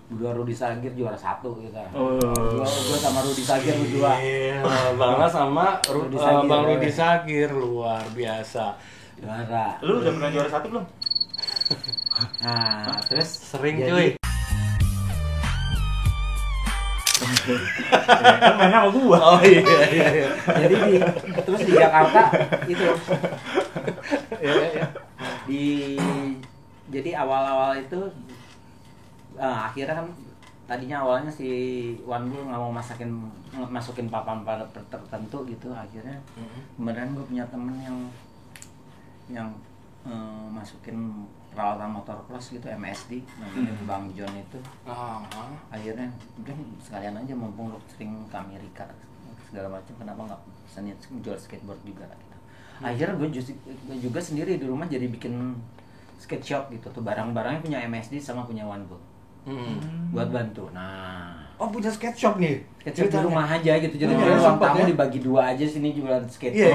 Berdua Rudi Sagir juara 1 kita. Gua sama Rudi Sagir berdua. Iya, Bangla sama Bang Rudi Sagir luar biasa. Juara. Lu udah pernah juara 1 belum? Nah, terus Sering jadi- cuy. Kan mainnya sama gua. Oh iya. Jadi terus di Jakarta itu jadi awal-awal itu akhirnya kan tadinya awalnya si Wanbul nggak mau masukin papan pada tertentu gitu, akhirnya kemudian gue punya temen yang masukin peralatan motocross gitu, MSD namanya Bang John itu. Akhirnya udah sekalian aja, mumpung lo sering ke Amerika segala macam, kenapa nggak pesannya jual skateboard juga gitu. Akhirnya gue juga sendiri di rumah jadi bikin skate shop gitu tuh, barang-barangnya punya MSD sama punya Wanbul buat bantu. Nah, Oh punya skate shop nih. skate shop di rumah aja gitu, jadi Oh, ruang sempet tamu ya? dibagi 2 aja, sini jualan skate. Iya,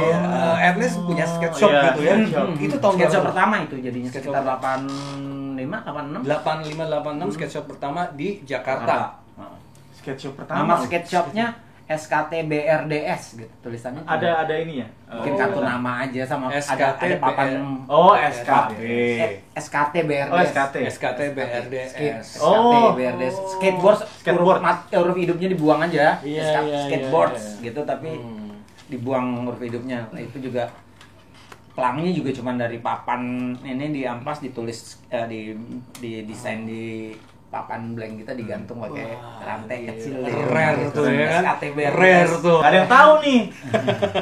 at least punya skate shop iya, gitu ya. skate shop. Itu tahun Skate shop berapa? pertama itu jadinya Skate sekitar shop. 85, 86 8586 skate shop pertama di Jakarta. Skate shop Nama pertama. skate shopnya SKT BRDS gitu tulisannya. Ada ini ya. Mungkin kartu nama aja sama SKT ada papan. Oh, SKT. SKT BRDS. Oh, SKT. SKT BRDS. SKT BRDS. Skateboard. Skateboard. Huruf hidupnya dibuang aja. Iya, iya, Skateboard iya. gitu, tapi dibuang huruf hidupnya. Nah, itu juga pelangnya juga cuma dari papan ini diamplas, ditulis di desain di papan blank kita, digantung pakai rantai kecil. Rare tuh ya kan? SKT BRDS. Rare tuh. Ada yang tahu nih.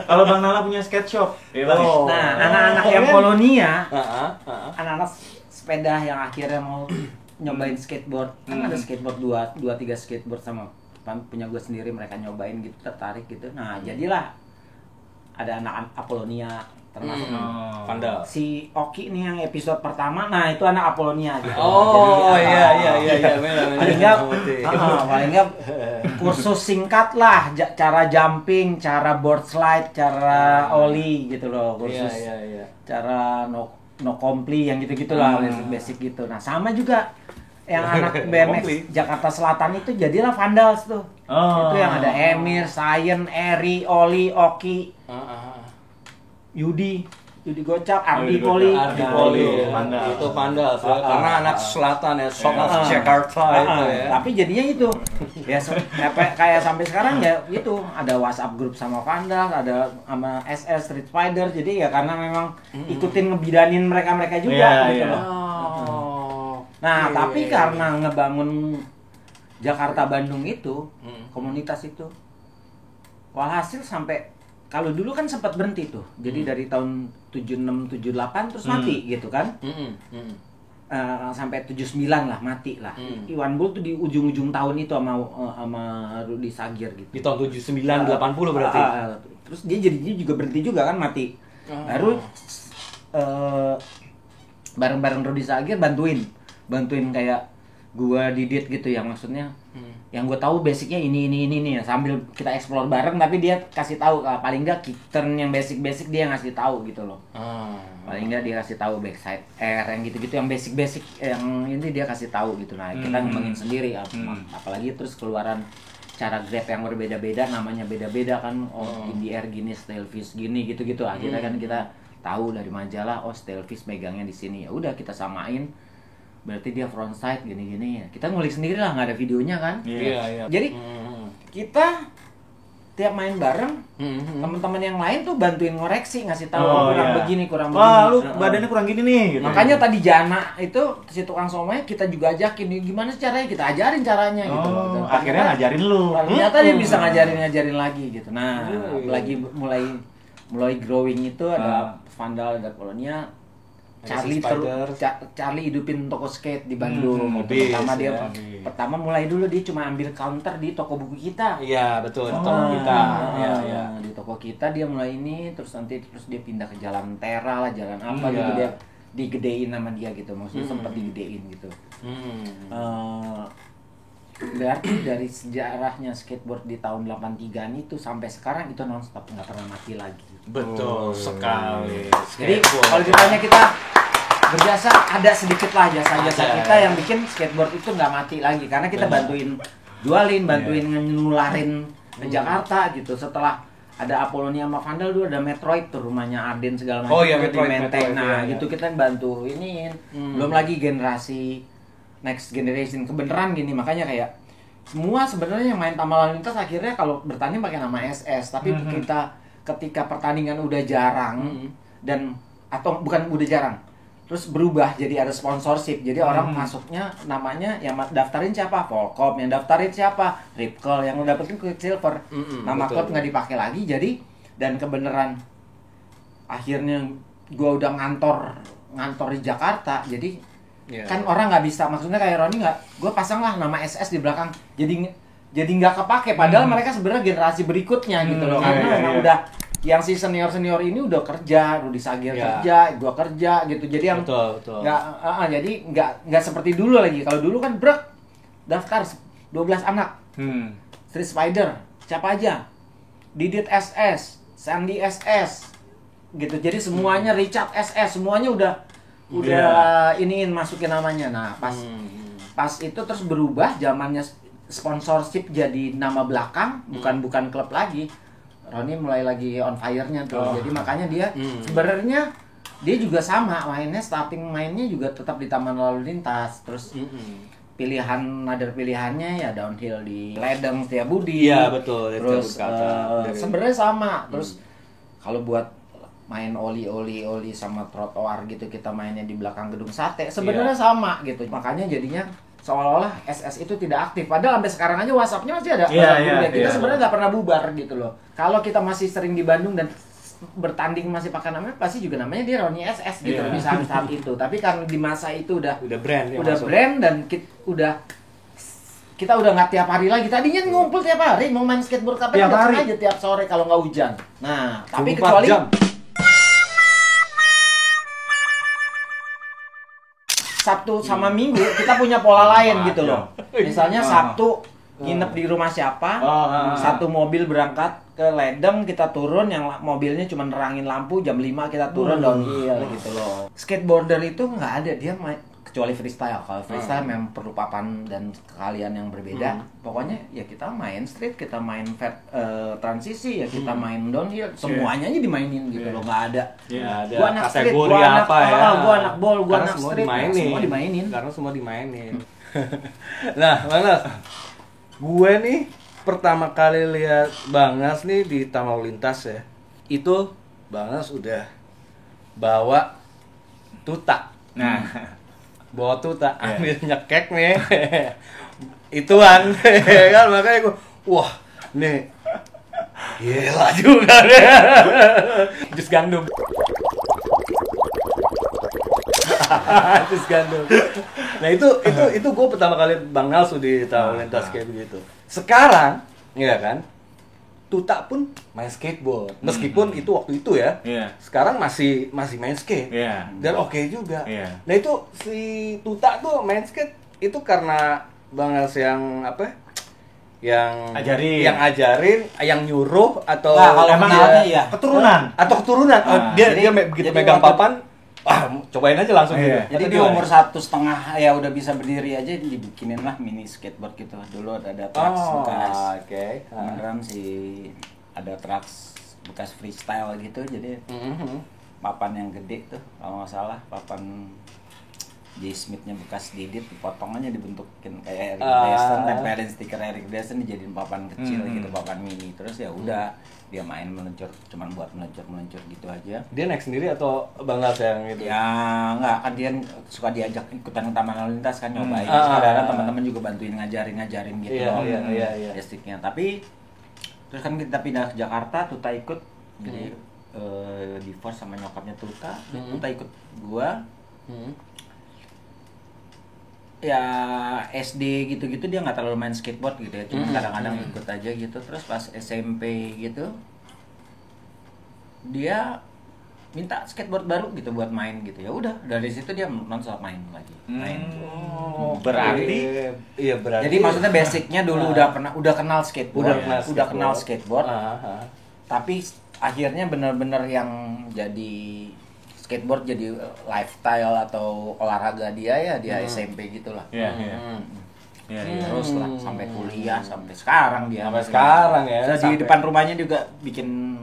Kalau Bang Nala punya skate shop. Iya, Bang. Oh. Nah, anak-anak yang Polonia, Heeh. anak-anak sepeda yang akhirnya mau nyobain skateboard, kan ada skateboard 2-3 skateboard sama punya gue sendiri, mereka nyobain gitu, tertarik gitu. Nah, jadilah ada anak Apolonia, termasuk Vandal. si Oki nih yang episode pertama. Nah, itu anak Apolonia gitu. Oh Jadi, iya. paling nggak kursus singkat lah, cara jumping, cara board slide, cara ollie gitu loh, kursus Iya. cara no compli yang gitu-gitu lah, basic gitu. Nah, sama juga yang anak BMX Jakarta Selatan itu jadilah Vandals tuh. Itu yang ada Emir, Sayen, Eri, Oli, Oki, Yudi Gocap, Ardi Poli. Ardi Nah, Poli. itu. Itu Vandal. Karena anak selatan ya, South of Jakarta itu ya. Tapi jadinya itu ya kayak sampai sekarang ya itu ada WhatsApp grup sama Vandal, ada sama SS Street Fighter. Jadi ya karena memang ikutin ngebidanin mereka juga gitu loh. Nah, tapi karena ngebangun Jakarta Bandung itu, komunitas itu, walhasil sampai kalau dulu kan sempat berhenti tuh. Jadi dari tahun 76 78 terus mati gitu kan. Sampai 79 lah mati lah. Iwan Bull tuh di ujung-ujung tahun itu sama Rudi Sagir gitu. Di tahun 79 80 berarti. Terus dia jadinya juga berhenti juga kan, mati. Baru bareng-bareng Rudi Sagir bantuin kayak gua Didit gitu ya, maksudnya yang gue tahu basicnya ini nih, sambil kita explore bareng, tapi dia kasih tahu paling nggak kick turn yang basic dia ngasih tahu gitu loh. Paling nggak dia kasih tahu backside air yang gitu-gitu, yang basic yang ini dia kasih tahu gitu. Nah kita ngembangin sendiri, apalagi terus keluaran cara grab yang berbeda-beda, namanya beda-beda kan. In the air gini, Stalefish gini gitu-gitu. Akhirnya kan kita tahu dari majalah, Stalefish megangnya di sini. Ya udah kita samain. Berarti dia frontside gini-gini ya. Kita ngulik sendiri lah, nggak ada videonya kan. Iya. Jadi kita tiap main bareng, teman-teman yang lain tuh bantuin ngoreksi, ngasih tahu begini, kurang begini. Wah, lu badannya kurang gini nih gitu. Makanya tadi Jana itu si tukang somai kita juga ajakin, gimana sih caranya, kita ajarin caranya gitu loh. Dan Akhirnya ngajarin lu. ternyata dia bisa ngajarin lagi gitu. Nah, lagi mulai growing itu ada Vandal, ada Kolonia. Charlie hidupin toko skate di Bandung. Pertama mulai dulu dia cuma ambil counter di toko buku kita. Iya, betul, di toko kita. Iya. Di toko kita dia mulai ini, terus dia pindah ke Jalan Tera lah, jalan apa gitu, dia digedein sama dia gitu. Maksudnya sempat digedein gitu. Berarti dari sejarahnya skateboard di tahun 83 itu sampai sekarang itu nonstop, nggak pernah mati lagi. Betul sekali. Jadi kalau ditanya kita berjasa, ada sedikit lah jasa-jasa kita yang bikin skateboard itu nggak mati lagi, karena kita bantuin jualin, bantuin nularin ke Jakarta gitu. Setelah ada Apollonia sama Vandal dulu, ada Metroid tuh rumahnya Arden segala macam. Metroid, di Menteng. Nah iya. gitu kita bantu iniin. Belum lagi generasi next generation kebenaran gini, makanya kayak semua sebenarnya yang main Tama Lalu Lintas akhirnya kalau bertanding pakai nama SS, tapi ketika pertandingan udah jarang dan atau bukan udah jarang, terus berubah jadi ada sponsorship, jadi orang masuknya namanya yang daftarin siapa, Volcom, yang daftarin siapa, Ripkel, yang dapetin Quicksilver, nama klub nggak dipakai lagi. Jadi dan kebenaran akhirnya gua udah ngantor di Jakarta, jadi kan orang nggak bisa, maksudnya kayak Roni nggak, gue pasang lah nama SS di belakang, jadi nggak kepake, padahal mereka sebenarnya generasi berikutnya gitu loh, karena memang udah yang si senior ini udah kerja, Rudi Sagir kerja, gue kerja gitu, jadi yang jadi nggak seperti dulu lagi. Kalau dulu kan daftar 12 anak, Street Spider siapa aja, Didit SS, Sandy SS gitu, jadi semuanya Richard SS, semuanya udah iniin masukin namanya. Nah pas itu terus berubah, zamannya sponsorship jadi nama belakang, bukan klub lagi. Roni mulai lagi on fire-nya tuh. Jadi makanya dia sebenarnya dia juga sama starting mainnya juga tetap di Taman Lalu Lintas. Terus pilihannya ya downhill di Ledeng Setiabudi. Iya betul. Terus sebenarnya sama. Terus kalau buat main oli sama trotoar gitu, kita mainnya di belakang gedung sate, sebenarnya sama gitu. Makanya jadinya seolah-olah SS itu tidak aktif, padahal sampai sekarang aja WhatsApp-nya masih ada. Kita sebenarnya nggak pernah bubar gitu loh. Kalau kita masih sering di Bandung dan bertanding masih pakai namanya, pasti juga namanya dia Roni SS gitu di saat itu. Tapi karena di masa itu udah brand dan kita udah nggak tiap hari lagi. Tadinya ngumpul tiap hari, mau main skateboard kapan datang aja tiap sore kalau nggak hujan. Nah, tapi kecuali Sabtu sama Minggu kita punya pola lain gitu loh. Misalnya Sabtu nginep di rumah siapa, satu mobil berangkat ke Ledeng, kita turun, yang mobilnya cuma nerangin lampu, jam 5 kita turun downhill gitu loh. Skateboarder itu nggak ada, dia kecuali freestyle. Kalau freestyle memang perlu papan dan keahlian yang berbeda. Pokoknya ya kita main street, kita main transisi, ya kita main downhill, semuanya aja dimainin gitu loh, nggak ada. Gua anak street, gua anak gua anak ball, gua anak street, semua dimainin. Karena semua dimainin. Nah, Bang, gue nih pertama kali lihat Bangas nih di Taman Lalu Lintas ya, itu Bangas udah bawa tuta. Nah, bawa tuta, ambil nyekek nih. Ituan kan, makanya gue wah nih gila juga deh. Jus gandum. Jus gandum. Nah itu gue pertama kali Bang Nalsu di Taman Lintas kayak begitu. Sekarang ya kan Tuta pun main skateboard. Meskipun itu waktu itu ya. Iya. Sekarang masih main skate. Iya. Dan oke juga. Iya. Nah itu si Tuta tuh main skate itu karena Bang Els yang apa? Yang ajarin, yang nyuruh atau Nah, kalau emang kenalnya iya. keturunan. atau keturunan. Oh, Nah, dia jadi- begitu jadi megang waktu- papan, cobain aja langsung gitu. Iya. Jadi di umur 1,5 ya udah bisa berdiri aja dibikinin lah mini skateboard gitu. Dulu ada tracks bekas. Oke. Beneran sih ada tracks bekas freestyle gitu. Jadi papan yang gede tuh kalau nggak salah papan J Smith-nya bekas didit dipotong aja dibentukin kayak Eric Dyson, tempelin stiker Eric Dyson dijadiin papan kecil gitu, papan mini. Terus ya udah dia main meluncur, cuman buat meluncur gitu aja. Dia naik sendiri atau Bang Els yang itu? Ya nggak, kan dia suka diajak ikutan taman lalu lintas kan nyobain. Kadang-kadang teman-teman juga bantuin ngajarin gitu loh. Iya. Basicnya. Tapi terus kan kita pindah ke Jakarta, Tuta ikut. Jadi divorce sama nyokapnya Tuta, Tuta ikut gua. Ya SD gitu-gitu dia nggak terlalu main skateboard gitu ya, cuma kadang-kadang ikut aja gitu. Terus pas SMP gitu dia minta skateboard baru gitu buat main gitu. Ya udah dari situ dia nonstop main lagi. Main. Berarti Iya berarti. Jadi maksudnya basicnya dulu udah kenal skateboard, udah kenal skateboard. Tapi akhirnya benar-benar yang jadi skateboard jadi lifestyle atau olahraga dia ya dia SMP gitulah. Iya. Terus lah sampai kuliah sampai sekarang dia. Sampai sekarang ya. Terus di depan rumahnya juga bikin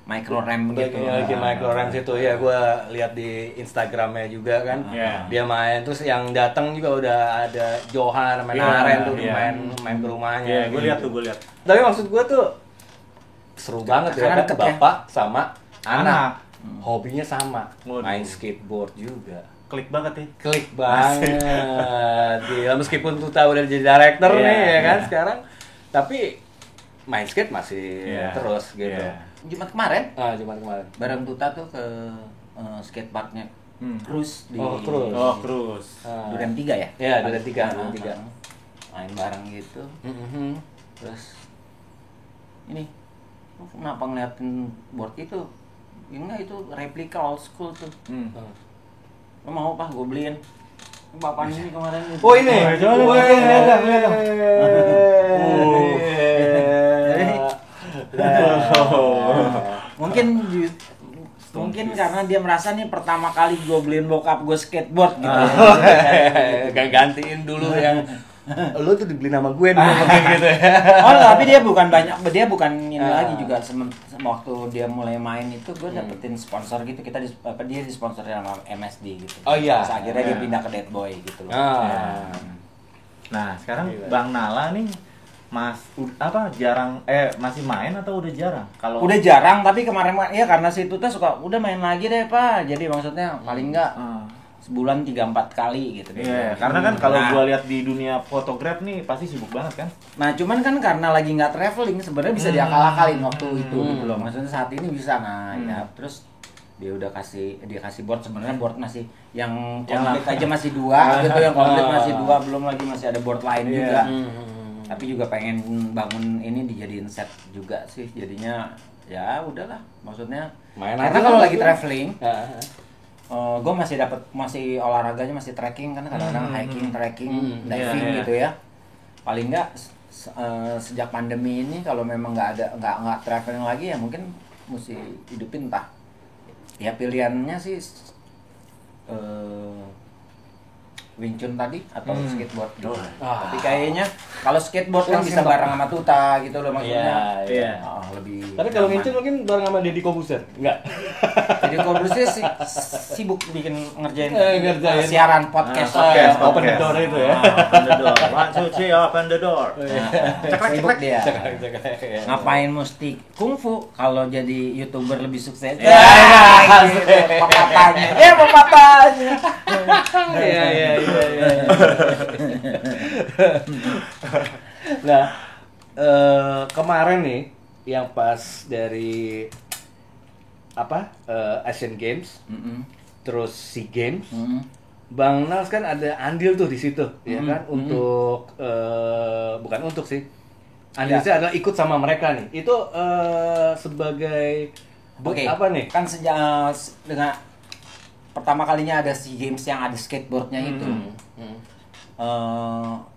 micro ramp gitu. Bikin micro ramp itu ya, gue lihat di Instagramnya juga kan. Dia main terus yang datang juga udah ada Johan sama Naren tuh main ke rumahnya. Gue lihat tuh, gue lihat. Tapi maksud gue tuh seru banget ya Karena kan deket ya. bapak sama anak. Anak. Hobinya sama, Waduh. main skateboard juga. Klik banget ya. Klik banget. Gila, meskipun Tuta udah jadi director nih ya kan sekarang, tapi main skate masih terus gitu. Jumat kemarin Jumat kemarin. bareng Tuta tuh ke skateparknya Cruise di Cruise. Duren 3 ya? Ya, Duren 3. Main bareng gitu. Terus ini lu kenapa ngeliatin board itu? Enggak, itu replika old school tuh. Lo mau pak gue beliin? Bapak ini kemarin itu. Oh ini. Mungkin karena dia merasa nih pertama kali gue beliin bokap gue skateboard gitu. Gak gantiin dulu yang lu tuh dibeli nama gue nih gitu ya. Oh tapi dia bukan ini lagi juga waktu dia mulai main itu gue dapetin sponsor gitu, dia disponsori sama MSD gitu. Oh iya. Terus akhirnya dia pindah ke Dead Boy gitu loh. Nah sekarang Bang Nala nih masih main atau udah jarang? Kalau Udah jarang, tapi kemarin ya karena si Tuta suka udah main lagi deh pak. Jadi maksudnya paling enggak sebulan 3-4 kali gitu. Iya, karena kan kalau gua lihat di dunia fotograf nih pasti sibuk banget kan. Nah cuman kan karena lagi nggak traveling sebenarnya bisa diakal-akalin waktu itu gitu loh. Maksudnya saat ini bisa ya terus dia kasih board, sebenarnya board masih yang komplit aja masih 2 gitu, yang komplit masih 2, belum lagi masih ada board lain juga. Tapi juga pengen bangun ini dijadiin set juga sih, jadinya ya udahlah maksudnya Main karena aja kalau kan lagi maksudnya. traveling gue masih olahraganya masih trekking kan, kadang-kadang hiking, trekking, diving gitu ya. Paling nggak sejak pandemi ini kalau memang nggak traveling lagi ya mungkin mesti hidupin entah ya pilihannya sih Wing Chun tadi atau skateboard gitu. Tapi kayaknya kalau skateboard kan bisa bareng sama Tuta gitu loh maksudnya. Iya. Lebih. Tapi kalau nyaman. Wing Chun mungkin bareng sama Deddy Kobuser? Enggak. Jadi Kobusnya sibuk bikin ngerjain siaran podcast. Open the door itu ya. Open the door. 1, 2, 3, open the door. Sibuk dia. Iya. Ngapain mesti kungfu kalau jadi YouTuber lebih sukses? Ya, Pepatahnya. Pepatahnya. Iya. Nah, kemarin nih yang pas dari Asian Games, terus SEA Games, Bang Nals kan ada andil tuh di situ, ya kan? Untuk bukan untuk sih, Analisisnya adalah ikut sama mereka nih. Itu sebagai Oke. apa nih? Kan sejak dengan pertama kalinya ada SEA Games yang ada skateboardnya itu,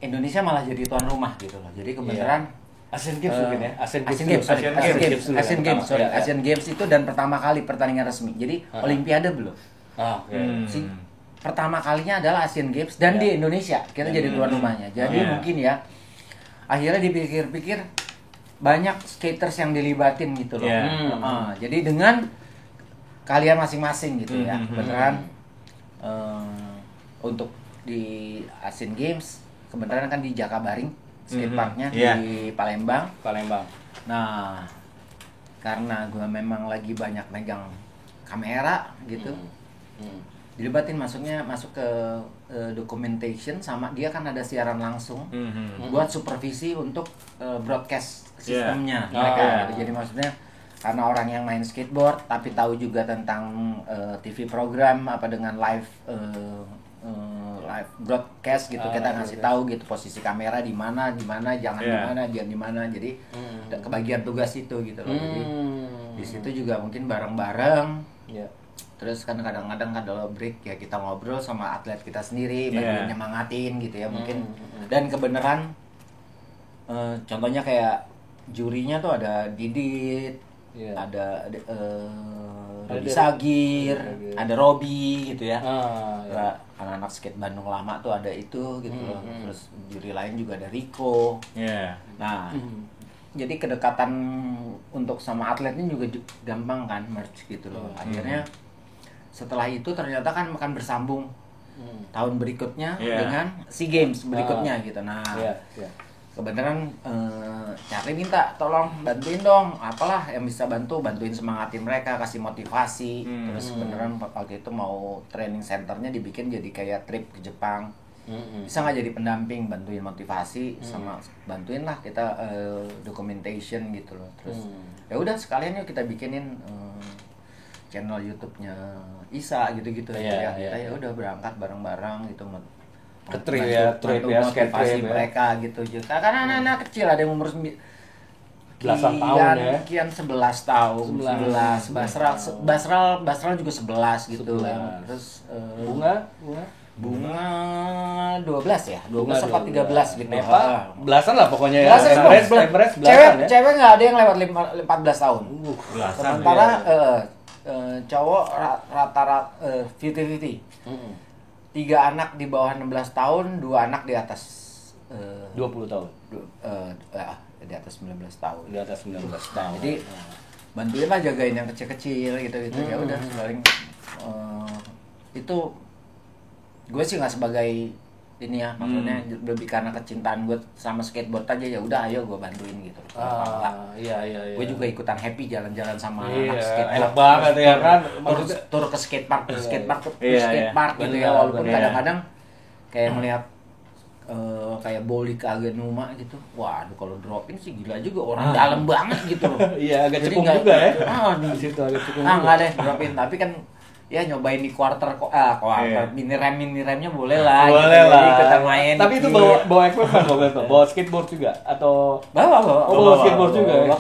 Indonesia malah jadi tuan rumah gitu loh. Jadi kebenaran Asian Games mungkin ya. Asian Asian Games. Games, sorry. Asian Asian Games Games, dulu Asian ya, Games, pertama. sorry. Iya, iya. Asian Games itu dan pertama kali pertandingan resmi. Jadi Olimpiade belum. Ah, oke. Pertama kalinya adalah Asian Games dan di Indonesia kita jadi tuan rumahnya. Jadi mungkin ya akhirnya dipikir-pikir banyak skaters yang dilibatin gitu loh. Jadi dengan kalian masing-masing gitu ya, beneran untuk di Asian Games kebenaran kan di Jakabaring skateparknya di Palembang. Nah, karena gue memang lagi banyak megang kamera gitu, dilibatin masuk ke documentation sama dia kan ada siaran langsung buat supervisi untuk broadcast sistemnya mereka. Gitu. Jadi maksudnya karena orang yang main skateboard tapi tahu juga tentang TV program apa dengan live broadcast gitu, kita ngasih tahu gitu posisi kamera di mana jangan di mana jadi kebagian tugas itu gitu loh. Jadi di situ juga mungkin bareng-bareng. Terus kan kadang-kadang kalau break ya kita ngobrol sama atlet kita sendiri, bantuin nyemangatin gitu ya mungkin. Dan kebenaran contohnya kayak jurinya tuh ada Didit, ada Robi Sagir, ada Robi gitu ya. Anak-anak skate Bandung lama tuh ada itu gitu loh. Terus juri lain juga ada Rico. Nah, jadi kedekatan untuk sama atletnya juga gampang kan merge gitu loh. Akhirnya setelah itu ternyata kan akan bersambung tahun berikutnya dengan SEA Games berikutnya gitu. Nah, kebenaran Charlie minta tolong bantuin dong, apalah yang bisa bantuin semangatin mereka, kasih motivasi. Terus beneran waktu itu mau training centernya dibikin jadi kayak trip ke Jepang. Bisa nggak jadi pendamping, bantuin motivasi sama bantuin lah kita documentation gitu loh. Terus ya udah sekalian yuk kita bikinin channel YouTube-nya Isa gitu-gitu ya. Kita ya udah berangkat bareng-bareng gitu Ke trip ya, skate motivasi trip ya. mereka gitu juga. Karena anak-anak kecil ada yang umur Belasan tahun ya. Kian 11 tahun, 11. Basral juga 11 gitu. 11. Terus Bunga 12 ya, 12 apa 13 gitu. Nepa, belasan lah pokoknya ya. Belasan, Everest belasan ya. Cewek nggak ada yang lewat 14 tahun. Belasan. Sementara cowok rata-rata 50-50. 3 anak di bawah 16 tahun, 2 anak di atas 20 tahun. Di atas 19 tahun. Di atas 19 tahun. Jadi bantuin lah jagain yang kecil-kecil gitu. Ya udah paling itu gue sih nggak sebagai ini ya, maksudnya lebih karena kecintaan gue sama skateboard aja, ya udah ayo gue bantuin gitu. Iya. Gue juga ikutan happy jalan-jalan sama anak skateboard. Enak banget ya kan. Tur ke skatepark gitu ya, Bener, walaupun bener. kadang-kadang kayak melihat kayak boli ke Aganuma gitu. Waduh kalau dropping sih gila juga, orang dalam banget gitu loh. Iya, agak Jadi cekung nggak- juga ya. Di Di situ agak cekung. enggak deh dropping, tapi kan ya nyobain di quarter mini remnya boleh lah. Boleh gitu. lah. Jadi ikutan main. Tapi itu dikit. bawa equipment, bawa skateboard juga atau bawa. bawa skateboard juga. ya?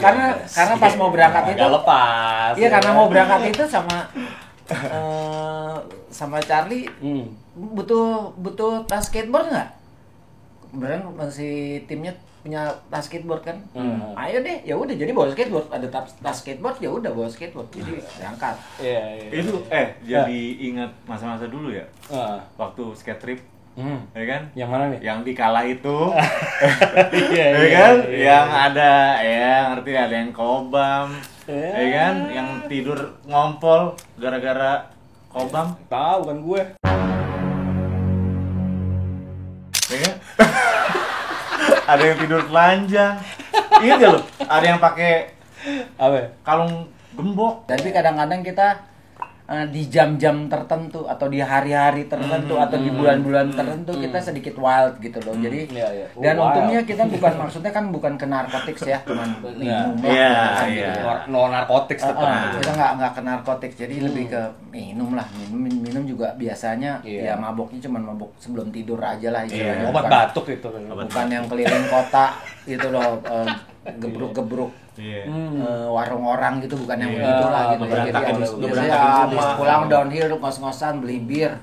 Karena pas mau berangkat itu Nggak lepas. iya karena mau berangkat itu sama Charlie butuh tas skateboard nggak? Kemudian masih timnya punya tas skateboard kan? Ayo deh, ya udah jadi bawa skateboard. Ada tas skateboard ya udah bawa skateboard. Jadi berangkat. Iya. Itu jadi ingat masa-masa dulu ya. Ah. Waktu skate trip, ya kan? Yang mana nih? Yang di kala itu, Iya, ya kan? Yang ada, ya ngerti, ada yang kobam, ya kan? Yang tidur ngompol gara-gara kobam, Tahu kan gue. ya kan? Ada yang tidur telanjang, ingat gak lo? Ada yang pakai Apa? kalung gembok. Tapi kadang-kadang kita di jam-jam tertentu atau di hari-hari tertentu atau di bulan-bulan tertentu kita sedikit wild gitu loh. Jadi dan untungnya kita maksudnya kan bukan ke narkotik ya, cuman minum lah. No narkotik tetap. Kita nggak ke narkotik, jadi lebih ke minum lah. Minum juga biasanya ya maboknya cuman mabok sebelum tidur aja lah istilahnya. Obat batuk itu. Bukan yang keliling kota gitu loh, gebruk-gebruk warung orang gitu, bukan yang begitulah gitu. Jadi habis pulang downhill ngos-ngosan beli bir.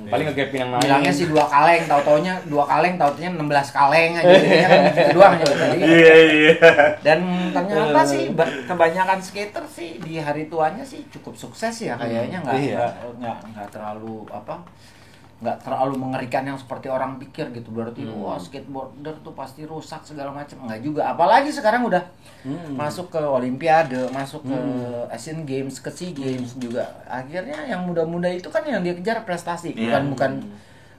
Paling ngegapin yang lain. Bilangnya sih 2 kaleng, taunya 16 kaleng aja gitu kan, gitu doang gitu. Jadi dan ternyata sih kebanyakan skater sih di hari tuanya sih cukup sukses ya kayaknya, nggak terlalu nggak terlalu mengerikan yang seperti orang pikir gitu. Berarti wah skateboarder tuh pasti rusak segala macam, nggak juga. Apalagi sekarang udah masuk ke Olimpiade, masuk ke Asian Games, ke SEA Games juga. Akhirnya yang muda-muda itu kan yang dia kejar prestasi,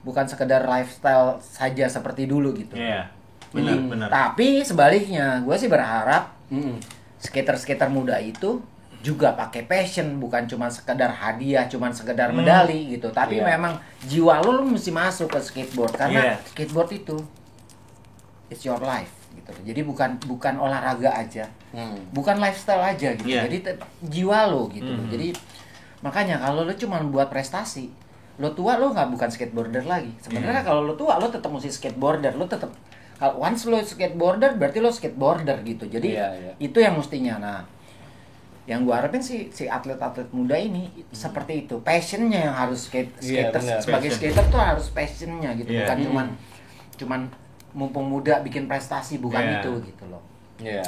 bukan sekedar lifestyle saja seperti dulu gitu. Benar. Tapi sebaliknya, gue sih berharap skater-skater muda itu juga pakai passion, bukan cuma sekedar hadiah, cuma sekedar medali gitu. Tapi memang jiwa lu mesti masuk ke skateboard karena skateboard itu it's your life gitu. Jadi bukan olahraga aja. Bukan lifestyle aja gitu. Jadi jiwa lo gitu. Jadi makanya kalau lu cuma buat prestasi, lo tua lo bukan skateboarder lagi. Sebenarnya kalau lo tua lo tetap mesti skateboarder, lo tetap kalau once lo skateboarder berarti lo skateboarder gitu. Jadi itu yang mestinya. Nah, yang gue harapin sih si atlet-atlet muda ini seperti itu, passionnya yang harus skater sebagai skater tuh harus passionnya gitu, bukan cuman mumpung muda bikin prestasi, bukan itu gitu loh.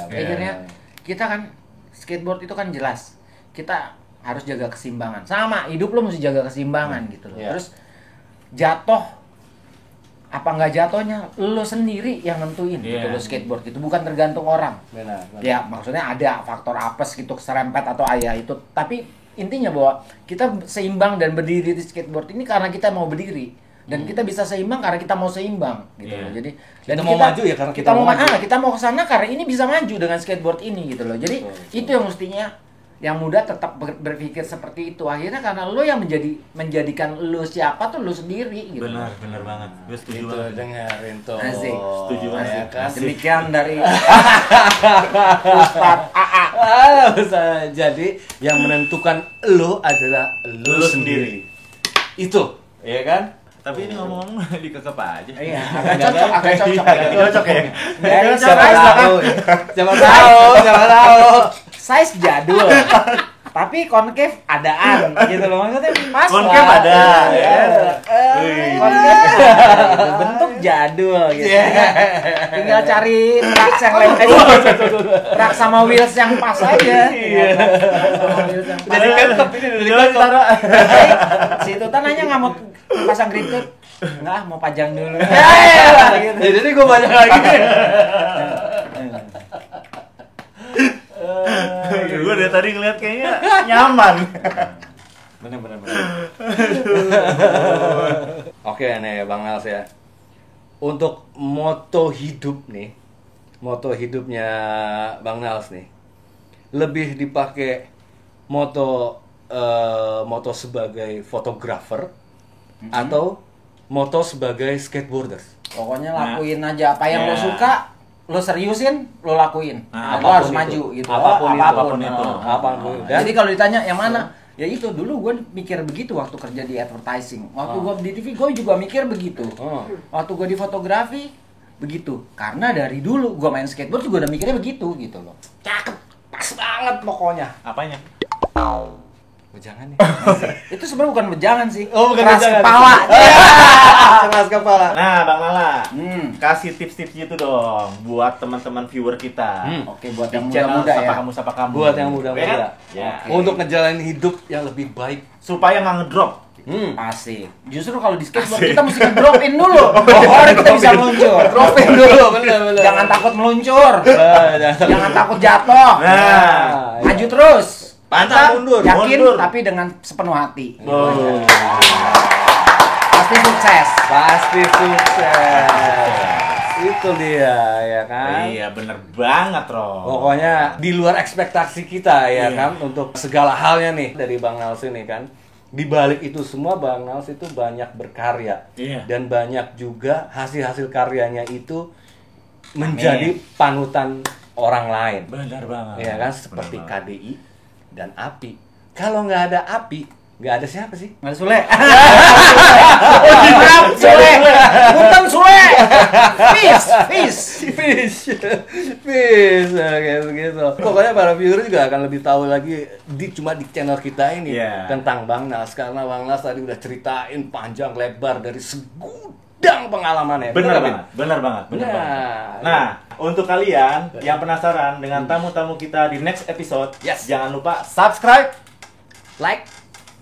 Akhirnya kita kan skateboard itu kan jelas kita harus jaga keseimbangan, sama hidup lo mesti jaga keseimbangan gitu loh. Terus jatuh apa nggak jatuhnya lo sendiri yang nentuin gitu lo, skateboard itu bukan tergantung orang. Benar. Ya maksudnya ada faktor apes gitu, keserempet atau itu, tapi intinya bahwa kita seimbang dan berdiri di skateboard ini karena kita mau berdiri, dan kita bisa seimbang karena kita mau seimbang gitu loh. Jadi dan kita mau maju ya karena kita mau maju. Kita mau kesana karena ini bisa maju dengan skateboard ini gitu loh. Jadi itu yang mestinya yang muda tetap berpikir seperti itu. Akhirnya karena lo yang menjadikan lo siapa tuh lo sendiri gitu. Benar banget. Gue setuju banget. Dengerin tuh. Asik. Setuju banget. Demikian dari Ustadz AA. Jadi yang menentukan lo adalah lo sendiri. Itu, ya kan? Tapi ini ngomong dikekep aja. Iya, agak cocok ya. Siapa tahu. Size jadul. Tapi concave adaan gitu loh, maksudnya pas concave lah. ada. Concave bentuk jadul gitu. Tinggal cari rak yang rak sama wheels yang pas aja. Jadi kentep ini Si Tutan nanya nggak mau pasang grip tube. Enggak, mau pajang dulu. Jadi gue banyak lagi. Gue dari tadi ngeliat kayaknya nyaman. Bener. Oke nih Bang Nals ya. Untuk moto hidupnya Bang Nals nih, lebih dipakai moto sebagai fotografer atau moto sebagai skateboarder. Pokoknya lakuin aja apa yang lo suka, lo seriusin, lo lakuin. Lo harus maju gitu. Apapun itu. Jadi kalau ditanya yang mana, ya itu dulu gue mikir begitu waktu kerja di advertising. Waktu gue di TV gue juga mikir begitu. Waktu gue di fotografi begitu. Karena dari dulu gue main skateboard juga udah mikirnya begitu gitu loh. Cakep, pas banget pokoknya. Apanya? Wejangan nih. Itu sebenarnya bukan wejangan sih. Bukan keras wejangan. kepala. Keras kepala. Nah, Bang Lala, kasih tips-tips gitu dong buat teman-teman viewer kita. Oke, buat yang Di channel muda-muda ya. Sapa Kamu. Buat yang muda-muda. Ya. Untuk ngejalanin hidup yang lebih baik. Supaya nggak ngedrop. Asik. Justru kalau di skateboard kita mesti ngedropin dulu. Baru kita bisa meluncur. Dropin dulu, bener. Jangan takut meluncur. Jangan takut jatuh. Nah, Maju terus. Pantang mundur. Yakin mundur. tapi dengan sepenuh hati. Oh. Pasti sukses. Itu dia ya kan. Iya, bener banget, Ro. Pokoknya di luar ekspektasi kita ya kan, untuk segala halnya nih dari Bang Nals ini kan. di balik itu semua Bang Nals itu banyak berkarya. Iya. Dan banyak juga hasil-hasil karyanya itu menjadi panutan orang lain. Benar banget. Ya kan, seperti KDI dan API. Kalau nggak ada API, nggak ada siapa sih? Nggak ada Sule. Sule. Punten Sule. Fish, kayak begitu. Pokoknya para viewer juga akan lebih tahu lagi cuma di channel kita ini tentang Bang Nals, karena Bang Nals tadi udah ceritain panjang lebar dari segudang pengalamannya. Benar banget. Nah, untuk kalian yang penasaran dengan tamu-tamu kita di next episode, jangan lupa subscribe, Like,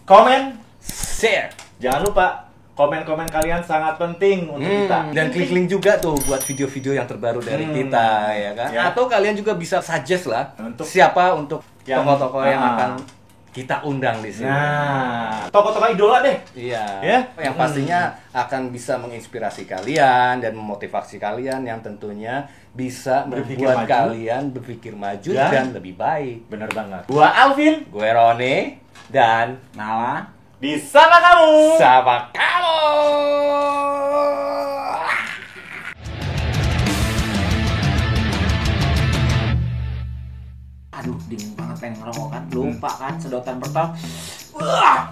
komen, share. jangan lupa komen-komen kalian sangat penting untuk kita. Dan klik link juga tuh buat video-video yang terbaru dari kita, ya kan? Ya. Atau kalian juga bisa suggest lah Untuk siapa untuk yang- tokoh-tokoh yang akan kita undang di sini. Nah, tokoh-tokoh idola deh. Iya. Ya? Yang pastinya akan bisa menginspirasi kalian dan memotivasi kalian, yang tentunya bisa Berpikir membuat maju. kalian berpikir maju Dan- dan lebih baik. Bener banget. Gua Alvin, Gue Roni dan Nala. di sana kamu. sama kamu. Aduh, dingin banget pengen ngerokok kan. Lupa kan sedotan pertama. Wah!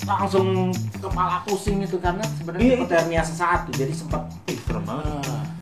Langsung kepala pusing itu karena sebenarnya hipotermia sesaat tuh. Jadi sempat Serem banget.